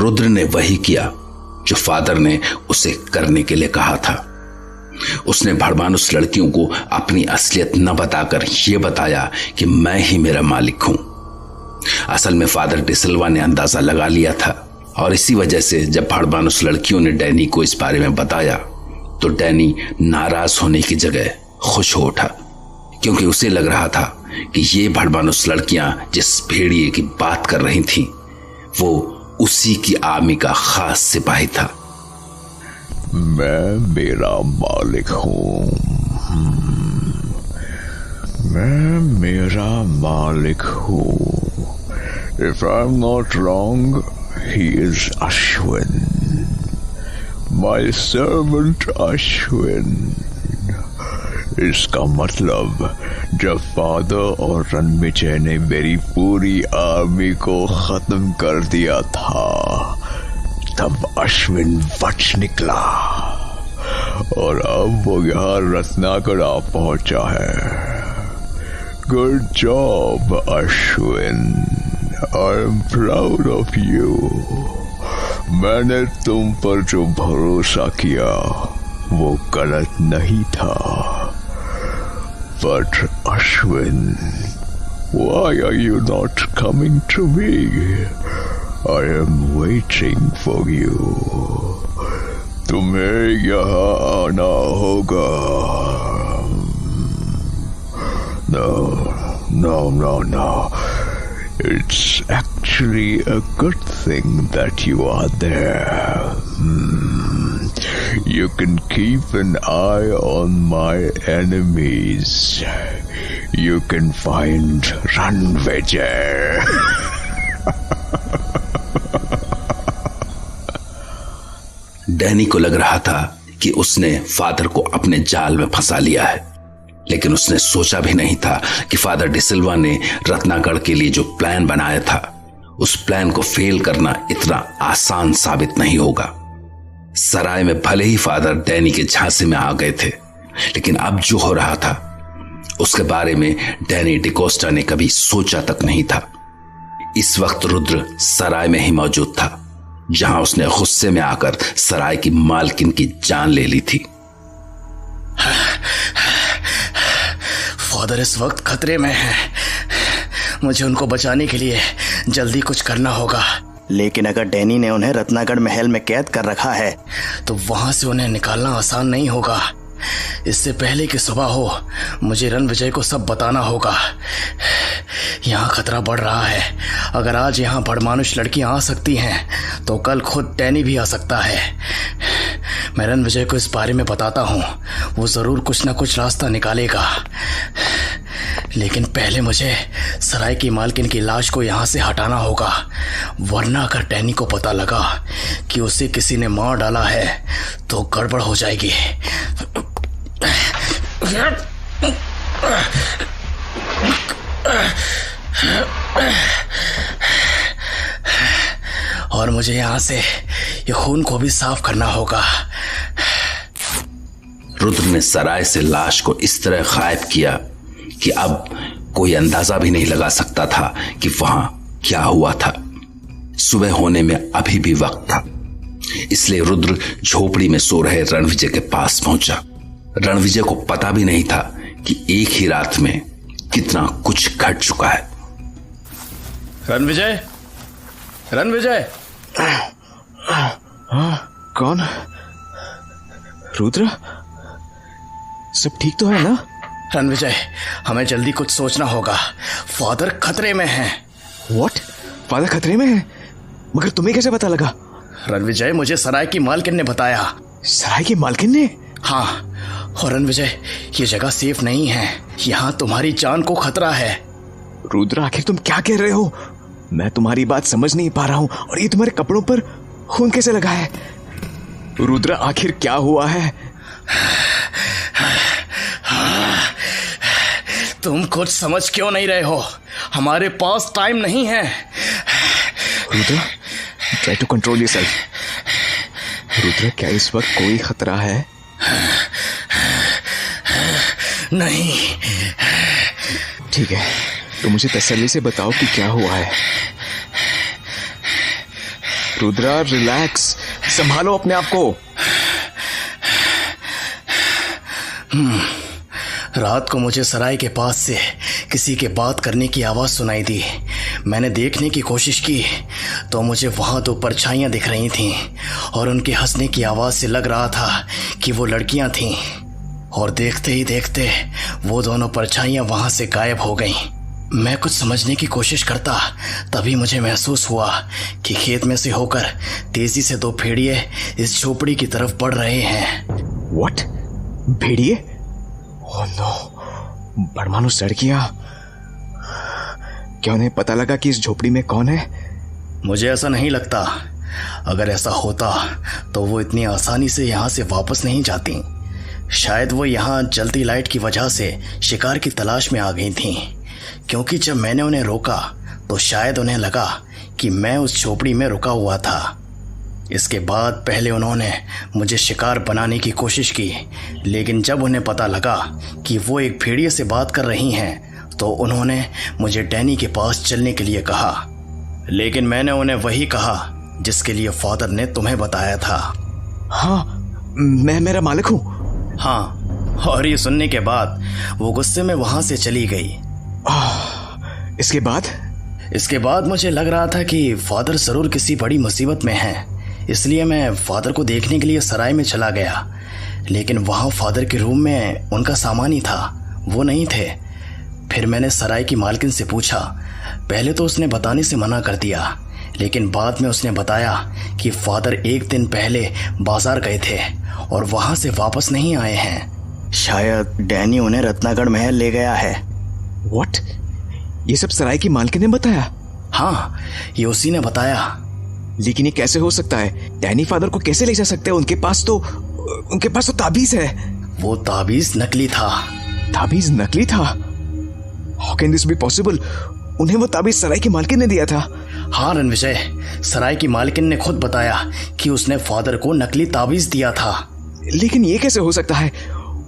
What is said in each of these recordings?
रुद्र ने वही किया जो फादर ने उसे करने के लिए कहा था। उसने भड़मानुस लड़कियों को अपनी असलियत न बताकर यह बताया कि मैं ही मेरा मालिक हूं। असल में फादर डिसिल्वा ने अंदाजा लगा लिया था और इसी वजह से जब भड़मानुस लड़कियों ने डैनी को इस बारे में बताया तो डैनी नाराज होने की जगह खुश हो उठा, क्योंकि उसे लग रहा था कि ये भड़मानुस लड़कियां जिस भेड़िए की बात कर रही थीं वो उसी की आर्मी का खास सिपाही था। मैं मेरा मालिक हूं, मैं मेरा मालिक हूं। If I'm not wrong, he is Ashwin, my servant Ashwin। इसका मतलब जब फादर और रणविजय ने मेरी पूरी आर्मी को खत्म कर दिया था तब अश्विन बच निकला और अब वो यहाँ रत्नाकर आ पहुंचा है। Good job Ashwin, I am proud of you. मैंने तुम पर जो भरोसा किया वो गलत नहीं था। But Ashwin, why are you not coming to me? I am waiting for you. तुम्हें यहाँ आना होगा। No. It's actually a good thing that you are there. You can keep an eye on my enemies. You can find Ranvijay. Danny को लग रहा था कि उसने फादर को अपने जाल में फंसा लिया है, लेकिन उसने सोचा भी नहीं था कि फादर डिसिल्वा ने रत्नागढ़ के लिए जो प्लान बनाया था उस प्लान को फेल करना इतना आसान साबित नहीं होगा। सराय में भले ही फादर डैनी के झांसे में आ गए थे, लेकिन अब जो हो रहा था उसके बारे में डैनी डिकोस्टा ने कभी सोचा तक नहीं था। इस वक्त रुद्र सराय में ही मौजूद था, जहां उसने गुस्से में आकर सराय की मालकिन की जान ले ली थी। फादर इस वक्त खतरे में है, मुझे उनको बचाने के लिए जल्दी कुछ करना होगा। लेकिन अगर डैनी ने उन्हें रत्नागढ़ महल में कैद कर रखा है तो वहां से उन्हें निकालना आसान नहीं होगा। इससे पहले कि सुबह हो मुझे रणविजय को सब बताना होगा। यहाँ खतरा बढ़ रहा है। अगर आज यहाँ भड़मानुस लड़कियां आ सकती हैं तो कल खुद डैनी भी आ सकता है। मैं रणविजय को इस बारे में बताता हूँ, वो जरूर कुछ ना कुछ रास्ता निकालेगा। लेकिन पहले मुझे सराय की मालकिन की लाश को यहाँ से हटाना होगा, वरना अगर डैनी को पता लगा कि उसे किसी ने मार डाला है तो गड़बड़ हो जाएगी। और मुझे यहाँ से ये खून को भी साफ करना होगा। रुद्र ने सराय से लाश को इस तरह गायब किया कि अब कोई अंदाजा भी नहीं लगा सकता था कि वहां क्या हुआ था। सुबह होने में अभी भी वक्त था, इसलिए रुद्र झोपड़ी में सो रहे रणविजय के पास पहुंचा। रणविजय को पता भी नहीं था कि एक ही रात में कितना कुछ घट चुका है। रणविजय, रणविजय। कौन? रुद्र, सब ठीक तो है ना? रणविजय, हमें जल्दी कुछ सोचना होगा। फादर खतरे में हैं। What? फादर खतरे में है? मगर तुम्हें कैसे पता लगा? रणविजय, मुझे सराय की मालकिन ने बताया। सराय की मालकिन ने? हाँ, और रणविजय, ये जगह सेफ नहीं है। यहाँ तुम्हारी जान को खतरा है। रुद्र, आखिर तुम क्या कह रहे हो? मैं तुम्हारी बात समझ नहीं पा रहा हूँ। और ये तुम्हारे कपड़ों पर खून कैसे लगा है? रुद्र, आखिर क्या हुआ है? तुम कुछ समझ क्यों नहीं रहे हो? हमारे पास टाइम नहीं है। Rudra, try to control yourself. Rudra, क्या इस वक्त कोई खतरा है? नहीं। ठीक है, तो मुझे तसल्ली से बताओ कि क्या हुआ है। रुद्रा रिलैक्स, संभालो अपने आप को। रात को मुझे सराय के पास से किसी के बात करने की आवाज़ सुनाई दी। मैंने देखने की कोशिश की तो मुझे वहाँ 2 परछाइयाँ दिख रही थीं और उनके हंसने की आवाज़ से लग रहा था कि वो लड़कियाँ थीं। और देखते ही देखते वो दोनों परछाइयाँ वहाँ से गायब हो गईं। मैं कुछ समझने की कोशिश करता तभी मुझे महसूस हुआ कि खेत में से होकर तेजी से 2 भेड़िए इस झोपड़ी की तरफ बढ़ रहे हैं। व्हाट? भेड़िए? ओह नो, बड़मानुस लड़कियां। क्या उन्हें पता लगा कि इस झोपड़ी में कौन है? मुझे ऐसा नहीं लगता। अगर ऐसा होता तो वो इतनी आसानी से यहाँ से वापस नहीं जाती। शायद वो यहाँ जलती लाइट की वजह से शिकार की तलाश में आ गई थीं, क्योंकि जब मैंने उन्हें रोका तो शायद उन्हें लगा कि मैं उस झोपड़ी में रुका हुआ था। इसके बाद पहले उन्होंने मुझे शिकार बनाने की कोशिश की, लेकिन जब उन्हें पता लगा कि वो एक भेड़िए से बात कर रही हैं तो उन्होंने मुझे डैनी के पास चलने के लिए कहा। लेकिन मैंने उन्हें वही कहा जिसके लिए फादर ने तुम्हें बताया था। हाँ, मैं मेरा मालिक हूँ। हाँ, और ये सुनने के बाद वो गुस्से में वहाँ से चली गई। इसके बाद मुझे लग रहा था कि फादर जरूर किसी बड़ी मुसीबत में हैं, इसलिए मैं फादर को देखने के लिए सराय में चला गया। लेकिन वहाँ फादर के रूम में उनका सामान ही था, वो नहीं थे। फिर मैंने सराय की मालकिन से पूछा। पहले तो उसने बताने से मना कर दिया, लेकिन बाद में उसने बताया कि फादर 1 दिन पहले बाजार गए थे और वहाँ से वापस नहीं आए हैं। शायद डैनी उन्हें रत्नागढ़ महल ले गया है। व्हाट? ये सब सराय की मालकिन ने बताया? हाँ, ये उसी ने बताया। लेकिन ये कैसे हो सकता है? डैनी फादर को कैसे ले जा सकते हैं? उनके पास तो ताबीज है। वो ताबीज नकली था। ताबीज नकली था? How can this be possible? उन्हें वो ताबीज सराय की मालकिन ने दिया था। हाँ रणविजय, सराय की मालकिन ने खुद बताया कि उसने फादर को नकली ताबीज दिया था। लेकिन ये कैसे हो सकता है?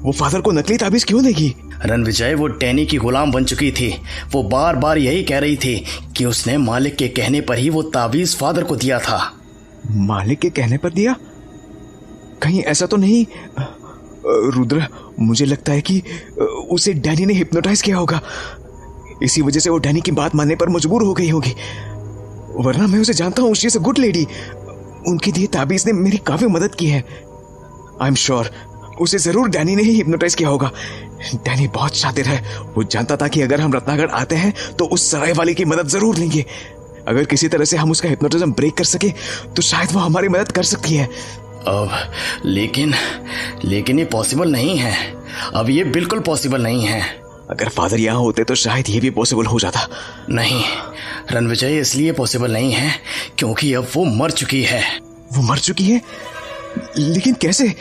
वो फादर को नकली ताबीज क्यों देगी? रणविजय, वो डैनी की गुलाम बन चुकी थी। वो बार बार यही कह रही थी कि उसने मालिक के कहने पर ही वो ताबीज फादर को दिया था। मालिक के कहने पर दिया? कहीं ऐसा तो नहीं? रुद्र, मुझे लगता है कि उसे डैनी ने हिप्नोटाइज किया होगा। इसी वजह से वो डैनी की बात मानने पर मजबूर हो गई होगी। वरना मैं उसे जानता हूँ, she is a good lady. उनकी दी ताबीज ने मेरी काफी मदद की है। आई एम श्योर उसे जरूर डैनी ने ही हिप्नोटाइज किया होगा। डैनी बहुत शातिर है। वो जानता था कि अगर हम रत्नागढ़ आते हैं तो उस सराय वाले की मदद जरूर लेंगे। अगर किसी तरह से हम उसका हिप्नोटिज्म ब्रेक कर सके तो शायद वो हमारी मदद कर सकती है। अब लेकिन ये पॉसिबल नहीं है। अब ये बिल्कुल पॉसिबल नहीं है। अगर फादर यहाँ होते तो शायद ये भी पॉसिबल हो जाता। नहीं रणविजय, इसलिए पॉसिबल नहीं है क्योंकि अब वो मर चुकी है। वो मर चुकी है? लेकिन कैसे?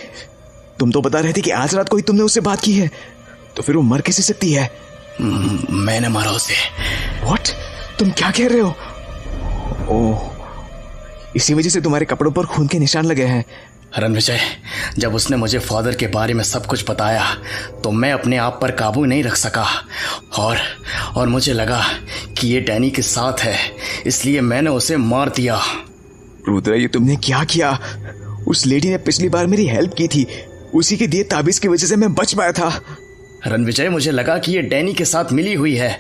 तुम तो बता रहे थे कि आज रात को ही तुमने उससे बात की है, तो फिर वो मर कैसे सकती है? मैंने मारा उसे। व्हाट? तुम क्या कह रहे हो? ओह, इसी वजह से तुम्हारे कपड़ों पर खून के निशान लगे हैं। रणविजय, जब उसने मुझे फादर के बारे में सब कुछ बताया तो मैं अपने आप पर काबू नहीं रख सका और मुझे लगा कि ये डैनी के साथ है, इसलिए मैंने उसे मार दिया। रुद्र, ये तुमने क्या किया? उस लेडी ने पिछली बार मेरी हेल्प की थी, उसी के दिए ताबीज की वजह से मैं बच पाया था। रणविजय, मुझे लगा कि ये डैनी के साथ मिली हुई है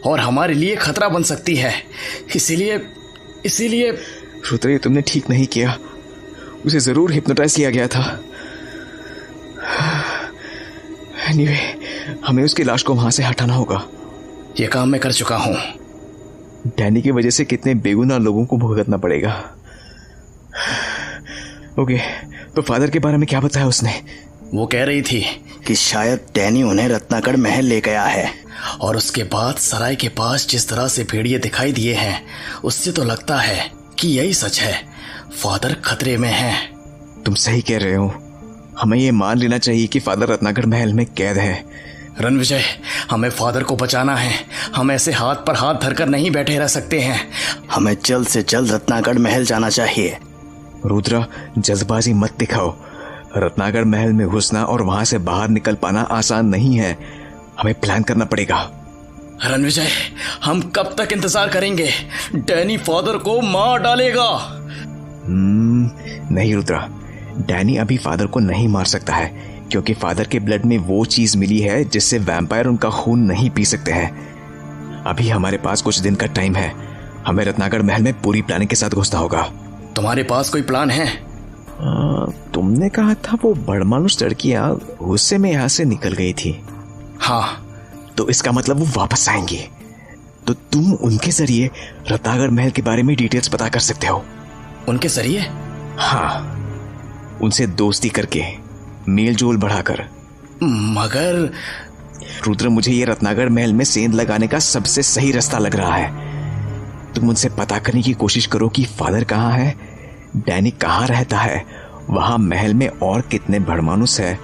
और हमारे लिए खतरा बन सकती है, इसीलिए रुद्र, ये तुमने ठीक नहीं किया। उसे जरूर हिप्नोटाइज किया गया था। एनीवे, हमें उसकी लाश को वहां से हटाना होगा। ये काम मैं कर चुका हूं। डैनी की वजह से कितने बेगुनाह लोगों को भुगतना पड़ेगा। ओके, तो फादर के बारे में क्या बताया उसने? वो कह रही थी कि शायद डैनी उन्हें रत्नागढ़ महल ले गया है, और उसके बाद सराय के पास जिस तरह से भेड़िए दिखाई दिए हैं उससे तो लगता है कि यही सच है। फादर खतरे में हैं। तुम सही कह रहे हो। हमें ये मान लेना चाहिए कि फादर रत्नागढ़ महल में कैद है। रणविजय, हमें फादर को बचाना है। हम ऐसे हाथ पर हाथ धरकर नहीं बैठे रह सकते हैं। हमें जल्द से जल्द रत्नागढ़ महल जाना चाहिए। रुद्र, जल्दबाजी मत दिखाओ। रत्नागढ़ महल में घुसना और वहां से बाहर निकल पाना आसान नहीं है। हमें प्लान करना पड़ेगा। रणविजय, हम कब तक इंतजार करेंगे? डैनी फादर को मार डालेगा। नहीं रुद्रा, डैनी अभी फादर को नहीं मार सकता है, क्योंकि फादर के ब्लड में वो चीज मिली है जिससे वैम्पायर उनका खून नहीं पी सकते हैं। अभी हमारे पास कुछ दिन का टाइम है। हमें रत्नागढ़ महल में पूरी प्लानिंग के साथ घुसना होगा। तुम्हारे पास कोई प्लान है? तुमने कहा था वो बड़मानुष लड़कियां गुस्से में यहाँ से निकल गई थी। हाँ, तो इसका मतलब वो वापस आएंगे। तो तुम उनके जरिए रत्नागढ़ महल के बारे में डिटेल्स पता कर सकते हो। उनके जरिए? हाँ, उनसे दोस्ती करके, मेल जोल बढ़ाकर। मगर रुद्र, मुझे ये रत्नागढ़ महल में सेंध लगाने का सबसे सही रास्ता लग रहा है। तुम उनसे पता करने की कोशिश करो कि फादर कहाँ है, डैनी कहाँ रहता है, वहां महल में और कितने बड़मानुस है,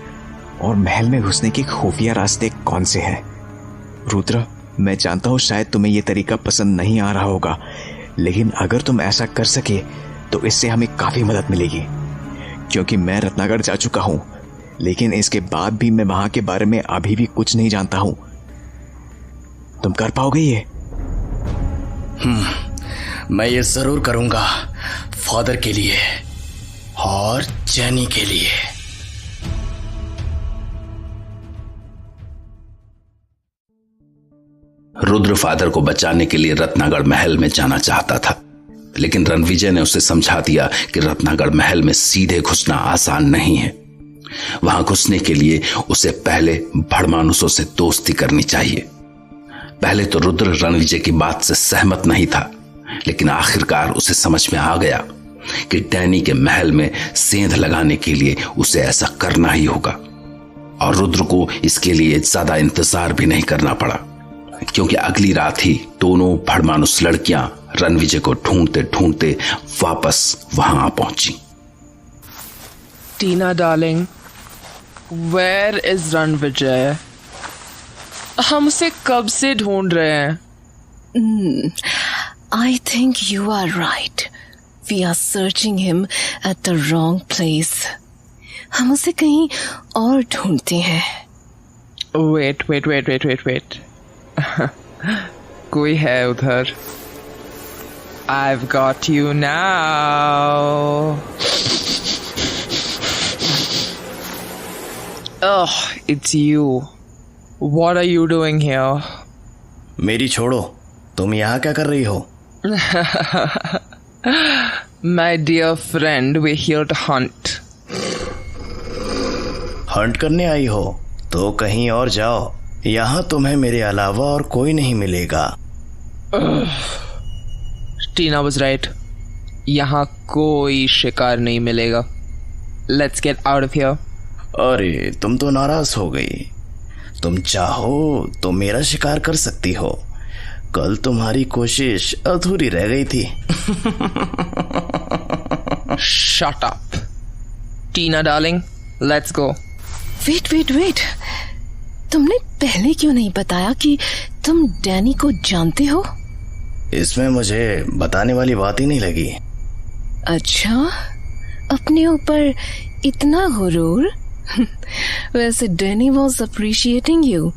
और महल में घुसने के खुफिया रास्ते कौन से हैं। रुद्र, मैं जानता हूं शायद तुम्हें यह तरीका पसंद नहीं आ रहा होगा, लेकिन अगर तुम ऐसा कर सके तो इससे हमें काफी मदद मिलेगी। क्योंकि मैं रत्नागढ़ जा चुका हूं, लेकिन इसके बाद भी मैं वहां के बारे में अभी भी कुछ नहीं जानता हूं। तुम कर पाओगे ये? मैं ये जरूर करूंगा, फादर के लिए और जेनी के लिए। रुद्र फादर को बचाने के लिए रत्नागढ़ महल में जाना चाहता था, लेकिन रणविजय ने उसे समझा दिया कि रत्नागढ़ महल में सीधे घुसना आसान नहीं है। वहां घुसने के लिए उसे पहले भड़मानुसों से दोस्ती करनी चाहिए। पहले तो रुद्र रणविजय की बात से सहमत नहीं था, लेकिन आखिरकार उसे समझ में आ गया कि डैनी के महल में सेंध लगाने के लिए उसे ऐसा करना ही होगा। और रुद्र को इसके लिए ज्यादा इंतजार भी नहीं करना पड़ा, क्योंकि अगली रात ही दोनों भड़मानुस लड़कियां रणविजय को ढूंढते ढूंढते वापस वहां आ पहुंची। टीना डार्लिंग, वेयर इज रणविजय? हम उसे कब से ढूंढ रहे हैं। I think you are right. We are searching him at the wrong place. हम उसे कहीं और ढूंढते हैं। वेट कोई है उधर। I've got you now. Oh, it's you. What are you doing here? मेरी छोड़ो, तुम यहाँ क्या कर रही हो? My dear friend, we're here to hunt. Hunt करने आई हो तो कहीं और जाओ, यहाँ तुम्हें मेरे अलावा और कोई नहीं मिलेगा। टीना was right. यहाँ कोई शिकार नहीं मिलेगा। Let's get out of here. अरे तुम तो नाराज हो गई। तुम चाहो तो मेरा शिकार कर सकती हो। कल तुम्हारी कोशिश अधूरी रह गई थी। Shut up. Tina darling, let's go. Wait, तुमने पहले क्यों नहीं बताया कि तुम डैनी को जानते हो? इसमें मुझे बताने वाली बात ही नहीं लगी। अच्छा, अपने ऊपर इतना गुरूर? वैसे Danny was appreciating you.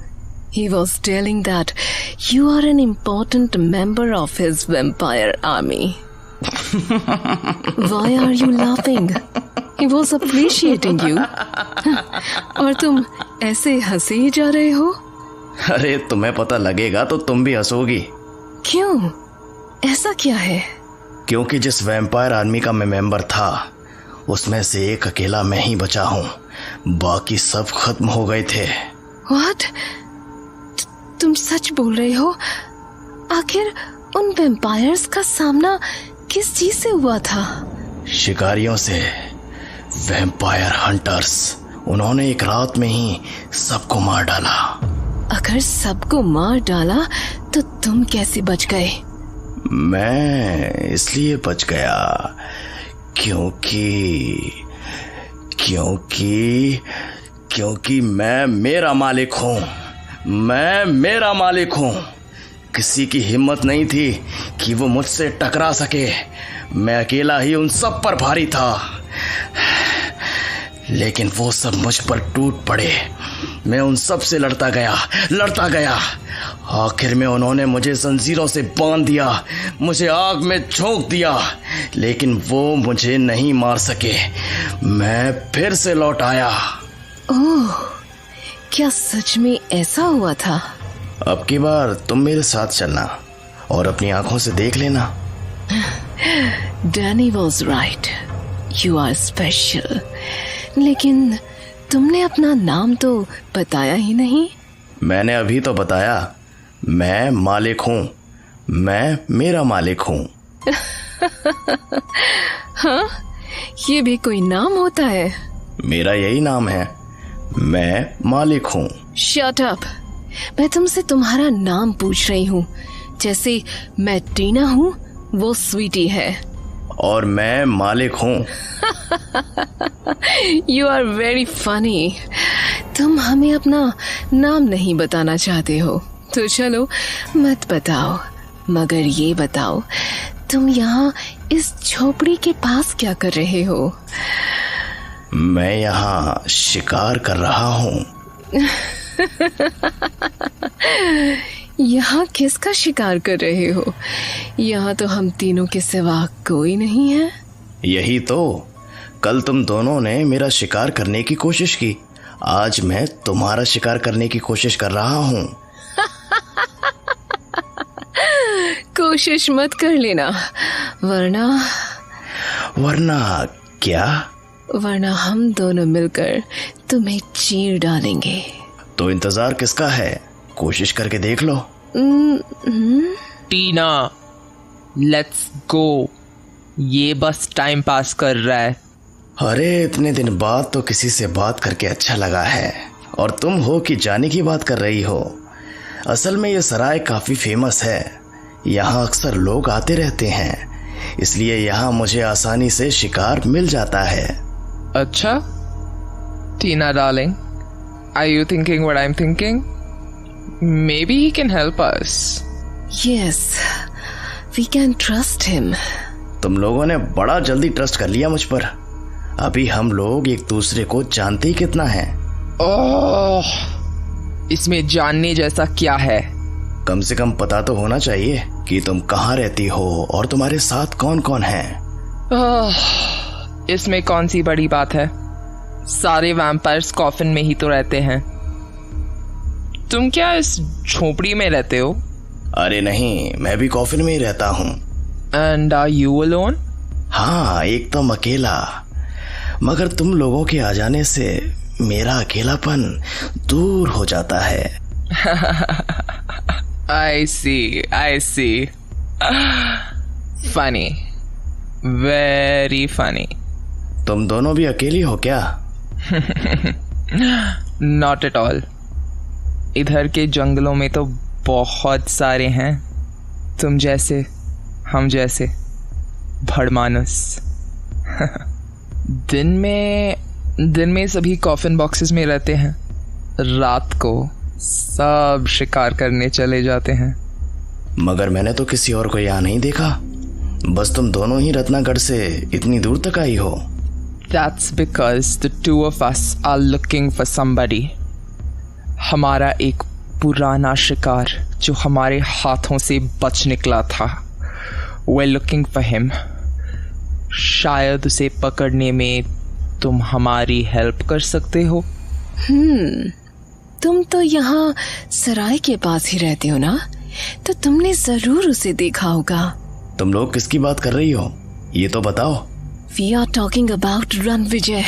He was telling that you are an important member of his vampire army. Why are you laughing? He was appreciating you. और तुम ऐसे हंसे ही जा रहे हो? अरे तुम्हें पता लगेगा तो तुम भी हंसोगी। क्यों? ऐसा क्या है? क्योंकि जिस वैम्पायर आर्मी का मैं मेंबर था, उसमें से एक अकेला मैं ही बचा हूँ। बाकी सब खत्म हो गए थे। What? तुम सच बोल रहे हो? आखिर उन वैम्पायर्स का सामना किस चीज से हुआ था? शिकारियों से, वैम्पायर हंटर्स। उन्होंने एक रात में ही सबको मार डाला। अगर सबको मार डाला तो तुम कैसे बच गए? मैं इसलिए बच गया क्योंकि मैं मेरा मालिक हूँ। किसी की हिम्मत नहीं थी कि वो मुझसे टकरा सके। मैं अकेला ही उन सब पर भारी था। लेकिन वो सब मुझ पर टूट पड़े। मैं उन सब से लड़ता गया। आखिर में उन्होंने मुझे जंजीरों से बांध दिया, मुझे आग में झोंक दिया, लेकिन वो मुझे नहीं मार सके। मैं फिर से लौट आया। ओह, क्या सच में ऐसा हुआ था? अब की बार तुम मेरे साथ चलना और अपनी आंखों से देख लेना। Danny was right, you are special. लेकिन तुमने अपना नाम तो बताया ही नहीं। मैंने अभी तो बताया, मैं मालिक हूँ, मैं मेरा मालिक हूँ। हाँ, ये भी कोई नाम होता है? मेरा यही नाम है, मैं मालिक हूँ। शट अप, मैं तुमसे तुम्हारा नाम पूछ रही हूँ। जैसे मैं टीना हूँ, वो स्वीटी है। और मैं मालिक हूँ। You are very funny. तुम हमें अपना नाम नहीं बताना चाहते हो तो चलो मत बताओ, मगर ये बताओ तुम यहाँ इस झोपड़ी के पास क्या कर रहे हो? मैं यहाँ शिकार कर रहा हूँ। यहाँ किसका शिकार कर रहे हो? यहाँ तो हम तीनों के सिवा कोई नहीं है। यही तो, कल तुम दोनों ने मेरा शिकार करने की कोशिश की, आज मैं तुम्हारा शिकार करने की कोशिश कर रहा हूँ। कोशिश मत कर लेना, वरना क्या? वरना हम दोनों मिलकर तुम्हें चीर डालेंगे। तो इंतजार किसका है? कोशिश करके देख लो। टीना, लेट्स गो। ये बस टाइम पास कर रहा है। अरे इतने दिन बाद तो किसी से बात करके अच्छा लगा है, और तुम हो कि जाने की बात कर रही हो। असल में ये सराय काफी फेमस है, यहाँ अक्सर लोग आते रहते हैं, इसलिए यहाँ मुझे आसानी से शिकार मिल जाता है। अच्छा टीना darling, are you thinking what I'm thinking? Maybe he can help us. Yes, we can trust him. तुम लोगों ने बड़ा जल्दी ट्रस्ट कर लिया मुझ पर। अभी हम लोग एक दूसरे को जानते ही कितना है। ओह, इसमें जानने जैसा क्या है? कम से कम पता तो होना चाहिए कि तुम कहाँ रहती हो और तुम्हारे साथ कौन कौन है। इसमें कौन सी बड़ी बात है? सारे वैम्पायर्स कॉफिन में ही तो रहते हैं। तुम क्या इस झोपड़ी में रहते हो? अरे नहीं, मैं भी कॉफिन में ही रहता हूँ। And are you alone? हाँ, एकदम अकेला। मगर तुम लोगों के आ जाने से मेरा अकेलापन दूर हो जाता है। I see. Funny, very funny. तुम दोनों भी अकेली हो क्या? Not at all. इधर के जंगलों में तो बहुत सारे हैं, तुम जैसे, हम जैसे भड़मानुस। दिन में सभी कॉफिन बॉक्सेस में रहते हैं, रात को सब शिकार करने चले जाते हैं। मगर मैंने तो किसी और को यहाँ नहीं देखा, बस तुम दोनों ही रत्नागढ़ से इतनी दूर तक आई हो। That's because the two of us are looking for somebody. हमारा एक पुराना शिकार जो हमारे हाथों से बच निकला था, We're looking for him. शायद उसे पकड़ने में तुम हमारी हेल्प कर सकते हो। तुम तो यहाँ सराय के पास ही रहते हो ना, तो तुमने जरूर उसे देखा होगा। तुम लोग किसकी बात कर रही हो, ये तो बताओ। We are talking about Ranvijay.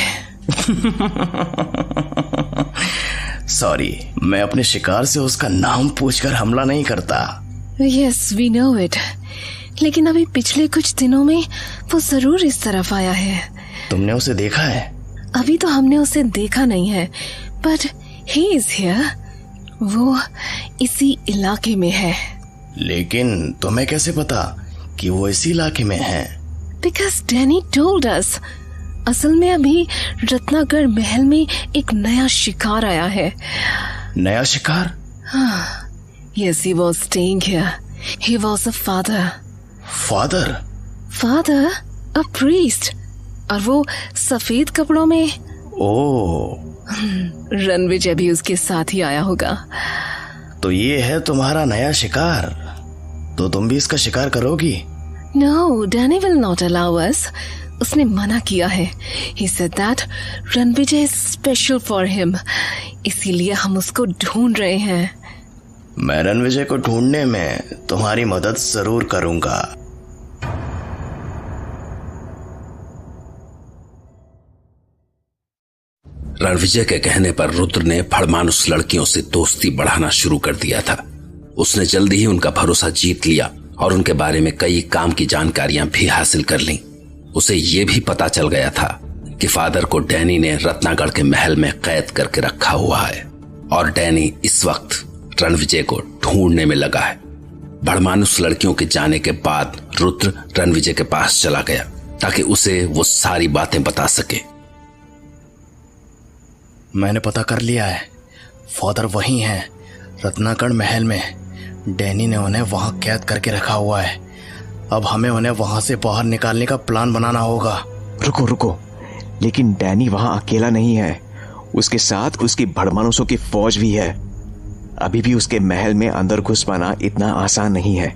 Sorry, मैं अपने शिकार से उसका नाम पूछकर हमला नहीं करता। Yes, we know it. लेकिन अभी पिछले कुछ दिनों में वो जरूर इस तरफ आया है। तुमने उसे देखा है? अभी तो हमने उसे देखा नहीं है, but he is here. वो इसी इलाके में है। लेकिन तुम्हें कैसे पता कि वो इसी इलाके में है? Because Danny told us. असल में अभी रत्नागढ़ महल में एक नया शिकार आया है। नया शिकार? Yes, he was staying here. He was a father. Father? A priest. और वो सफेद कपड़ों में ओ, रणविजय भी उसके साथ ही आया होगा। तो ये है तुम्हारा नया शिकार। तो तुम भी इसका शिकार करोगी? No, Danny will not allow us. उसने मना किया है। He said that Ranvijay is special for him. इसीलिए हम उसको ढूंढ रहे हैं। मैं रणविजय को ढूंढने में तुम्हारी मदद जरूर करूंगा। रणविजय के कहने पर रुद्र ने फड़मानुस लड़कियों से दोस्ती बढ़ाना शुरू कर दिया था। उसने जल्दी ही उनका भरोसा जीत लिया और उनके बारे में कई काम की जानकारियां भी हासिल कर लीं। उसे ये भी पता चल गया था कि फादर को डैनी ने रत्नागढ़ के महल में कैद करके रखा हुआ है और डैनी इस वक्त रणविजय को ढूंढने में लगा है। भड़मानुस लड़कियों के जाने के बाद रुद्र रणविजय के पास चला गया ताकि उसे वो सारी बातें बता सके। मैंने पता कर लिया है, फादर वहीं हैं, रत्नागढ़ महल में। डैनी ने उन्हें वहां कैद करके रखा हुआ है। अब हमें उन्हें वहां से बाहर निकालने का प्लान बनाना होगा। रुको रुको, लेकिन डैनी वहां अकेला नहीं है, उसके साथ उसकी भड़मानुसों की फौज भी है। अभी भी उसके महल में अंदर घुस पाना इतना आसान नहीं है।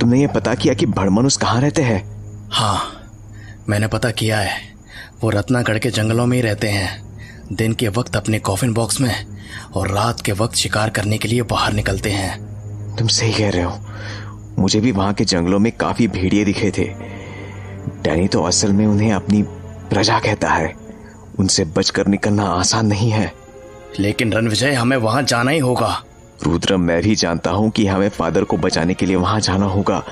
तुमने ये पता किया कि भड़मानुस कहाँ रहते हैं? हाँ, मैंने पता किया है। वो रत्नागढ़ के जंगलों में ही रहते हैं। दिन के वक्त अपने कॉफिन बॉक्स में और रात के वक्त शिकार करने के लिए बाहर निकलते हैं। तुम सही कह रहे हो, मुझे भी वहां के जंगलों में काफी भेड़िए दिखे थे। डैनी तो असल में उन्हें अपनी प्रजा कहता है। उनसे बचकर निकलना आसान नहीं है। लेकिन रणविजय, हमें वहां जाना ही होगा। रुद्र, मैं भी जानता हूं कि हमें फादर को बचाने के लिए वहां जाना होगा,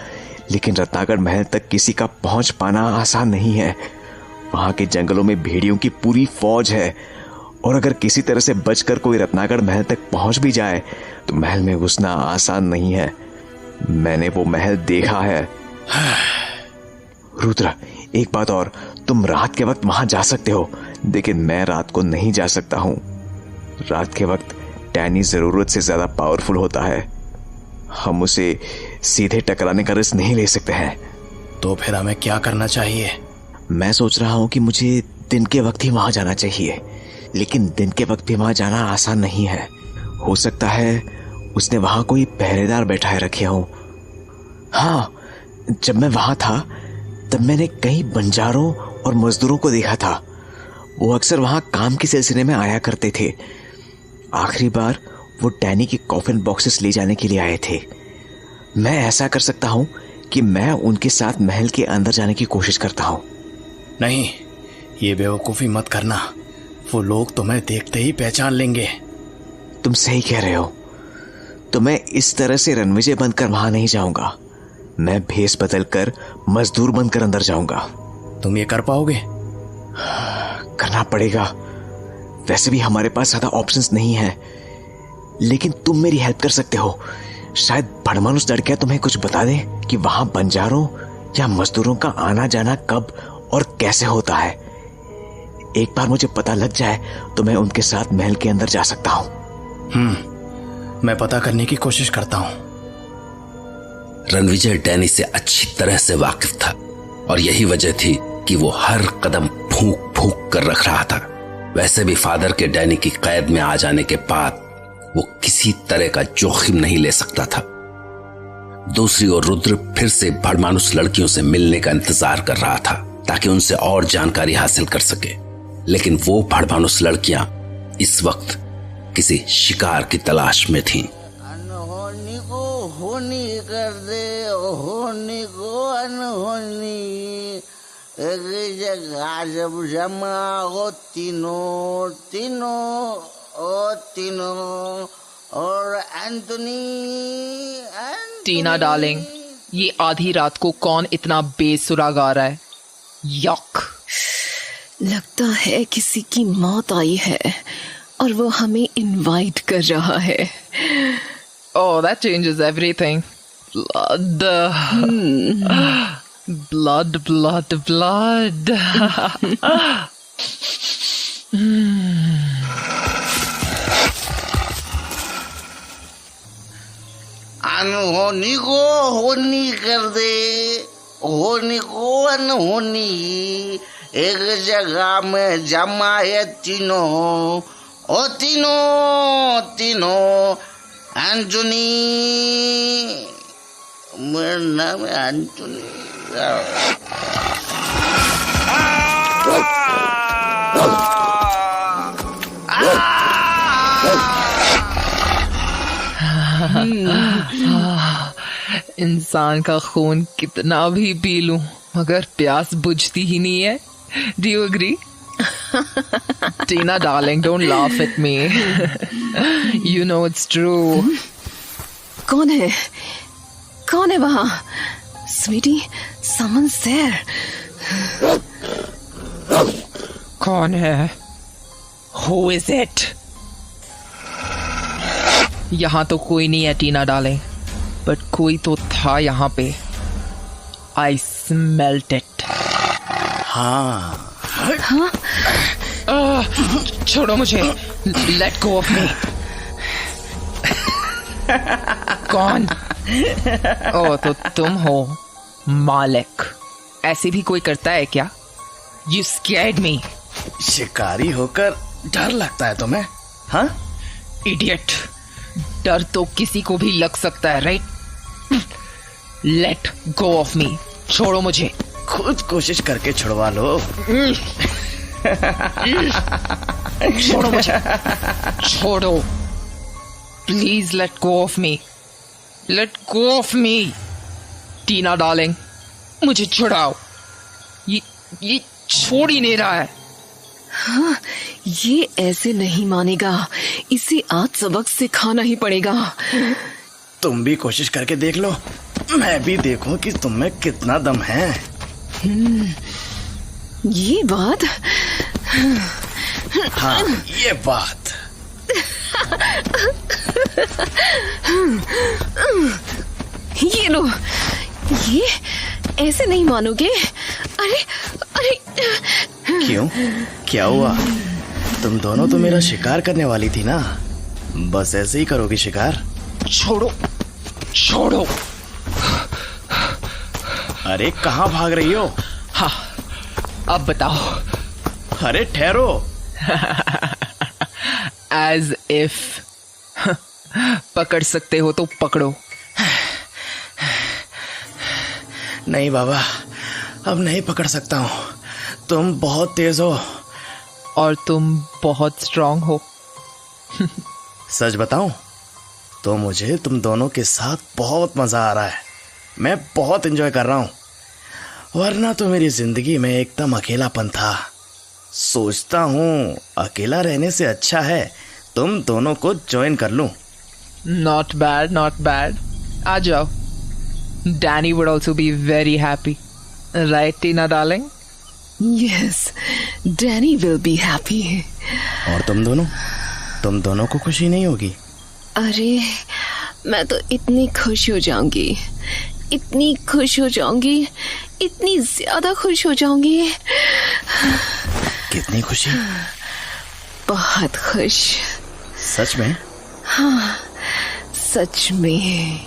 लेकिन रत्नागढ़ महल तक किसी का पहुंच पाना आसान नहीं है। वहां के जंगलों में भेड़ियों की पूरी फौज है और अगर किसी तरह से बचकर कोई रत्नागढ़ महल तक पहुंच भी जाए तो महल में घुसना आसान नहीं है। मैंने वो महल देखा है। रुद्र, एक बात और, तुम रात के वक्त वहां जा सकते हो, लेकिन मैं रात को नहीं जा सकता हूं। रात के वक्त डैनी जरूरत से ज्यादा पावरफुल होता है। हम उसे सीधे टकराने का रिस्क नहीं ले सकते हैं। तो फिर हमें क्या करना चाहिए? मैं सोच रहा हूं कि मुझे दिन के वक्त ही वहां जाना चाहिए, लेकिन दिन के वक्त भी वहां जाना आसान नहीं है। हो सकता है उसने वहां कोई पहरेदार बैठाए रखे हो। हाँ, जब मैं वहां था तब मैंने कई बंजारों और मजदूरों को देखा था। वो अक्सर वहां काम के सिलसिले में आया करते थे। आखिरी बार वो डैनी के कॉफिन बॉक्सेस ले जाने के लिए आए थे। मैं ऐसा कर सकता हूं कि मैं उनके साथ महल के अंदर जाने की कोशिश करता हूं। नहीं, ये बेवकूफ़ी मत करना। वो लोग तुम्हें देखते ही पहचान लेंगे। तुम सही कह रहे हो। तो मैं इस तरह से रणविजय बनकर वहां नहीं जाऊंगा। मैं भेष बदलकर मजदूर बनकर अंदर जाऊंगा। तुम ये कर पाओगे? करना पड़ेगा। वैसे भी हमारे पास ज्यादा ऑप्शंस नहीं है, लेकिन तुम मेरी हेल्प कर सकते हो। शायद भड़मानुस लड़कियां तुम्हें कुछ बता दें कि वहां बंजारों या मजदूरों का आना जाना कब और कैसे होता है। एक बार मुझे पता लग जाए तो मैं उनके साथ महल के अंदर जा सकता हूं। मैं पता करने की कोशिश करता हूं। रणविजय डैनी से अच्छी तरह से वाकिफ था और यही वजह थी कि वो हर कदम फूंक फूंक कर रख रहा था। वैसे भी फादर के डैनी की कैद में आ जाने के बाद वो किसी तरह का जोखिम नहीं ले सकता था। दूसरी ओर रुद्र फिर से भड़मानुस लड़कियों से मिलने का इंतजार कर रहा था ताकि उनसे और जानकारी हासिल कर सके, लेकिन वो भड़मानुस लड़कियां इस वक्त किसी शिकार की तलाश में थीं। अनहोनी को होनी कर दे, होनी को अनहोनी। एक जगह जब जमा हो तीनों और एंथोनी। टीना डार्लिंग, ये आधी रात को कौन इतना बेसुरा गा रहा है? यक। लगता है किसी की मौत आई है और वो हमें इनवाइट कर रहा है। Oh, that changes everything. Blood. Blood, blood, blood. अनहोनी को होनी कर दे, होनी को अनहोनी। एक जगह में जमा है तीनों, ओ तीनों एंटोनी, मेरा नाम है एंटोनी। इंसान का खून कितना भी पी लूं मगर प्यास बुझती ही नहीं है। Do you agree? Tina darling, don't laugh at me. You know it's true. कौन है वहाँ? Sweety, someone's there. कौन है? Who is it? यहाँ तो कोई नहीं है टीना डार्लिंग, बट कोई तो था यहाँ पे। I smelt it. हाँ छोड़ो मुझे। Let go of me. कौन? ओ तो तुम हो मालिक। ऐसे भी कोई करता है क्या? You scared me. शिकारी होकर डर लगता है तुम्हें? हाँ इडियट। डर तो किसी को भी लग सकता है, right? Let go of me. छोड़ो मुझे। खुद कोशिश करके छुड़वा लो। छोड़ो मुझे। छोड़ो please. Let go of me. Let go of me Tina darling, मुझे छुड़ाओ। ये छोड़ ही नहीं रहा है। हाँ, ये ऐसे नहीं मानेगा। इसे आज सबक सिखाना ही पड़ेगा। तुम भी कोशिश करके देख लो, मैं भी देखूं कि तुम में कितना दम है। ये बात। हाँ ये बात। ये लो, ये ऐसे नहीं मानोगे। अरे क्यों, क्या हुआ? तुम दोनों तो मेरा शिकार करने वाली थी ना, बस ऐसे ही करोगी शिकार? छोड़ो छोड़ो। अरे कहाँ भाग रही हो? हाँ अब बताओ। अरे ठहरो। एज इफ पकड़ सकते हो तो पकड़ो। नहीं बाबा, अब नहीं पकड़ सकता हूँ। तुम बहुत तेज हो और तुम बहुत स्ट्रांग हो। सच बताऊं तो मुझे तुम दोनों के साथ बहुत मजा आ रहा है। मैं बहुत एंजॉय कर रहा हूँ, वरना तो मेरी जिंदगी में एकदम अकेलापन था। सोचता हूँ अकेला रहने से अच्छा है तुम दोनों को ज्वाइन कर लूं। Not bad not bad. आ जाओ। Danny would also be very happy, right Tina darling? Yes, Danny will be happy. और तुम दोनों को खुशी नहीं होगी? अरे मैं तो इतनी खुश हो जाऊंगी, इतनी खुश हो जाऊंगी, इतनी ज्यादा खुश हो जाऊंगी। कितनी खुशी? बहुत खुश। सच में? हाँ सच में।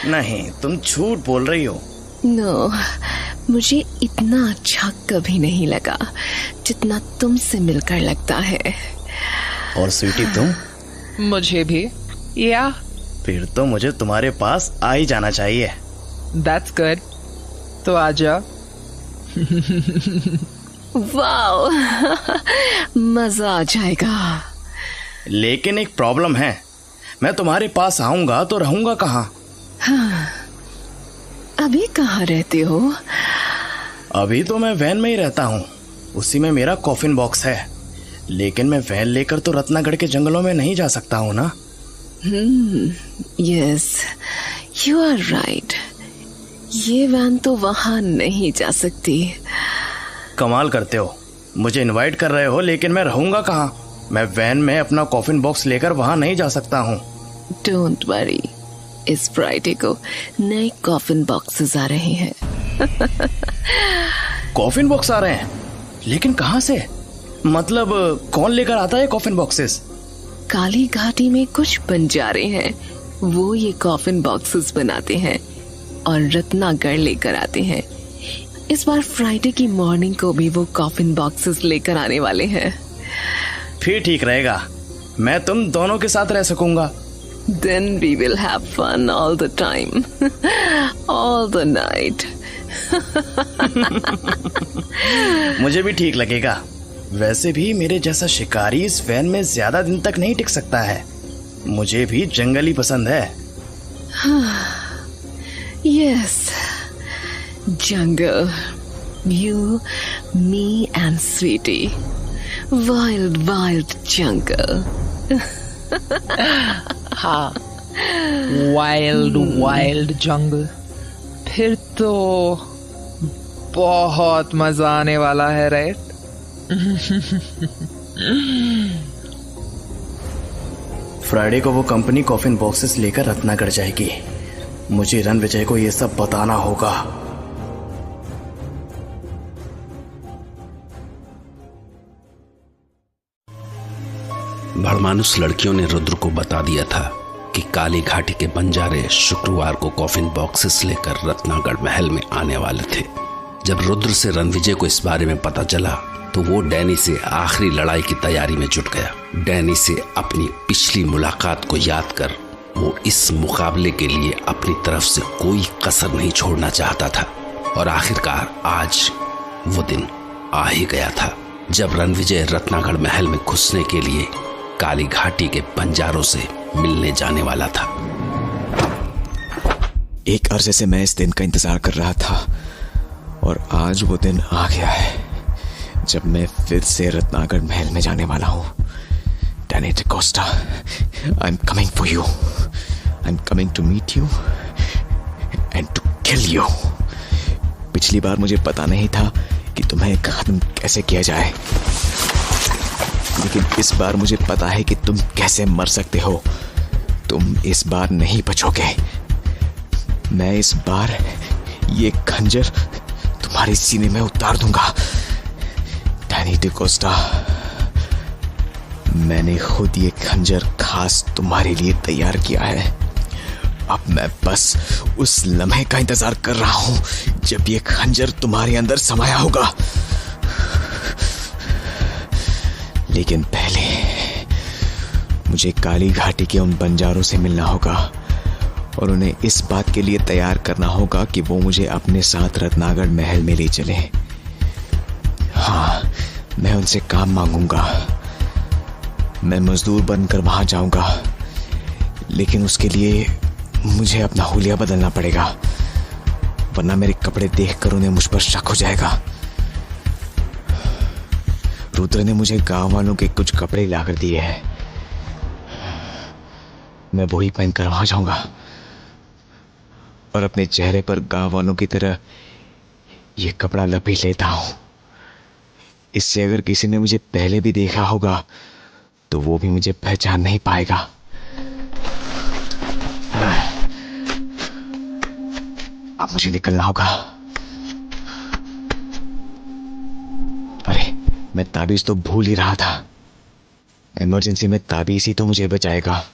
नहीं, तुम झूठ बोल रही हो। नो, मुझे इतना अच्छा कभी नहीं लगा जितना तुमसे मिलकर लगता है। और स्वीटी तुम? मुझे भी। या फिर तो मुझे तुम्हारे पास आ ही जाना चाहिए। That's good. तो आ जाओ। वाओ, मजा आ जाएगा। लेकिन एक प्रॉब्लम है, मैं तुम्हारे पास आऊंगा तो रहूंगा कहाँ? हाँ, अभी कहाँ रहते हो? अभी तो मैं वैन में ही रहता हूँ, उसी में मेरा कॉफिन बॉक्स है। लेकिन मैं वैन लेकर तो रत्नागढ़ के जंगलों में नहीं जा सकता हूँ ना। Yes, you are right. ये वैन तो वहां नहीं जा सकती। कमाल करते हो, मुझे इनवाइट कर रहे हो लेकिन मैं रहूंगा कहाँ? मैं वैन में अपना कॉफिन बॉक्स लेकर वहां नहीं जा सकता हूँ। डोंट वरी, इस फ्राइडे को नए कॉफिन बॉक्सेस आ रहे हैं। कॉफिन बॉक्स आ रहे हैं? लेकिन कहाँ से? मतलब कौन लेकर आता है कॉफिन बॉक्सेस? काली घाटी में कुछ बंजारे हैं, वो ये कॉफिन बॉक्सेस बनाते हैं और रत्नागढ़ लेकर आते हैं। इस बार फ्राइडे की मॉर्निंग को भी वो कॉफिन बॉक्सेस लेकर आने वाले हैं। फिर ठीक रहेगा, मैं तुम दोनों के साथ रह सकूंगा। Then we will have fun all the time, all the night. मुझे भी ठीक लगेगा। वैसे भी मेरे जैसा शिकारी इस वैन में ज्यादा दिन तक नहीं टिक सकता है। मुझे भी जंगल ही पसंद है। Yes, jungle. You, me and Sweetie. Wild, wild jungle. हाँ, वाइल्ड वाइल्ड जंगल। फिर तो बहुत मजा आने वाला है, राइट? फ्राइडे को वो कंपनी कॉफिन बॉक्सेस लेकर रत्नागढ़ जाएगी। मुझे रणविजय को ये सब बताना होगा। भड़मानुस लड़कियों ने रुद्र को बता दिया था कि काली घाटी के बंजारे शुक्रवार को कॉफिन बॉक्सेस लेकर रत्नागढ़ महल में आने वाले थे। जब रुद्र से रणविजय को इस बारे में पता चला तो वो डैनी से आखिरी लड़ाई की तैयारी में जुट गया। डैनी से अपनी पिछली मुलाकात को याद कर वो इस मुकाबले के लिए अपनी तरफ से कोई कसर नहीं छोड़ना चाहता था। और आखिरकार आज वो दिन आ ही गया था जब रणविजय रत्नागढ़ महल में घुसने के लिए काली घाटी के बंजारों से मिलने जाने वाला था। एक अरसे से मैं इस दिन का इंतजार कर रहा था और आज वो दिन आ गया है जब मैं फिर से रत्नागढ़ महल में जाने वाला हूँ। Danny D'Costa, I am coming for you. I am coming to meet you and to kill you. पिछली बार मुझे पता नहीं था कि तुम्हें खत्म कैसे किया जाए, लेकिन इस बार मुझे पता है कि तुम कैसे मर सकते हो। तुम इस बार नहीं बचोगे। मैं इस बार ये खंजर तुम्हारे सीने में उतार दूंगा। डैनी डिकोस्टा, मैंने खुद ये खंजर खास तुम्हारे लिए तैयार किया है। अब मैं बस उस लम्हे का इंतजार कर रहा हूं जब ये खंजर तुम्हारे अंदर समाया होगा। लेकिन पहले मुझे काली घाटी के उन बंजारों से मिलना होगा और उन्हें इस बात के लिए तैयार करना होगा कि वो मुझे अपने साथ रत्नागढ़ महल में ले चले। हाँ, मैं उनसे काम मांगूंगा। मैं मजदूर बनकर वहां जाऊंगा, लेकिन उसके लिए मुझे अपना हुलिया बदलना पड़ेगा, वरना मेरे कपड़े देखकर उन्हें मुझ पर शक हो जाएगा। रुद्र ने मुझे गांव वालों के कुछ कपड़े लाकर दिए हैं। मैं वही पहनकर वहां जाऊंगा और अपने चेहरे पर गांव वालों की तरह ये कपड़ा लपेट लेता हूं। इससे अगर किसी ने मुझे पहले भी देखा होगा तो वो भी मुझे पहचान नहीं पाएगा। अब मुझे निकलना होगा। अरे, मैं ताबीज तो भूल ही रहा था। इमरजेंसी में ताबीज ही तो मुझे बचाएगा।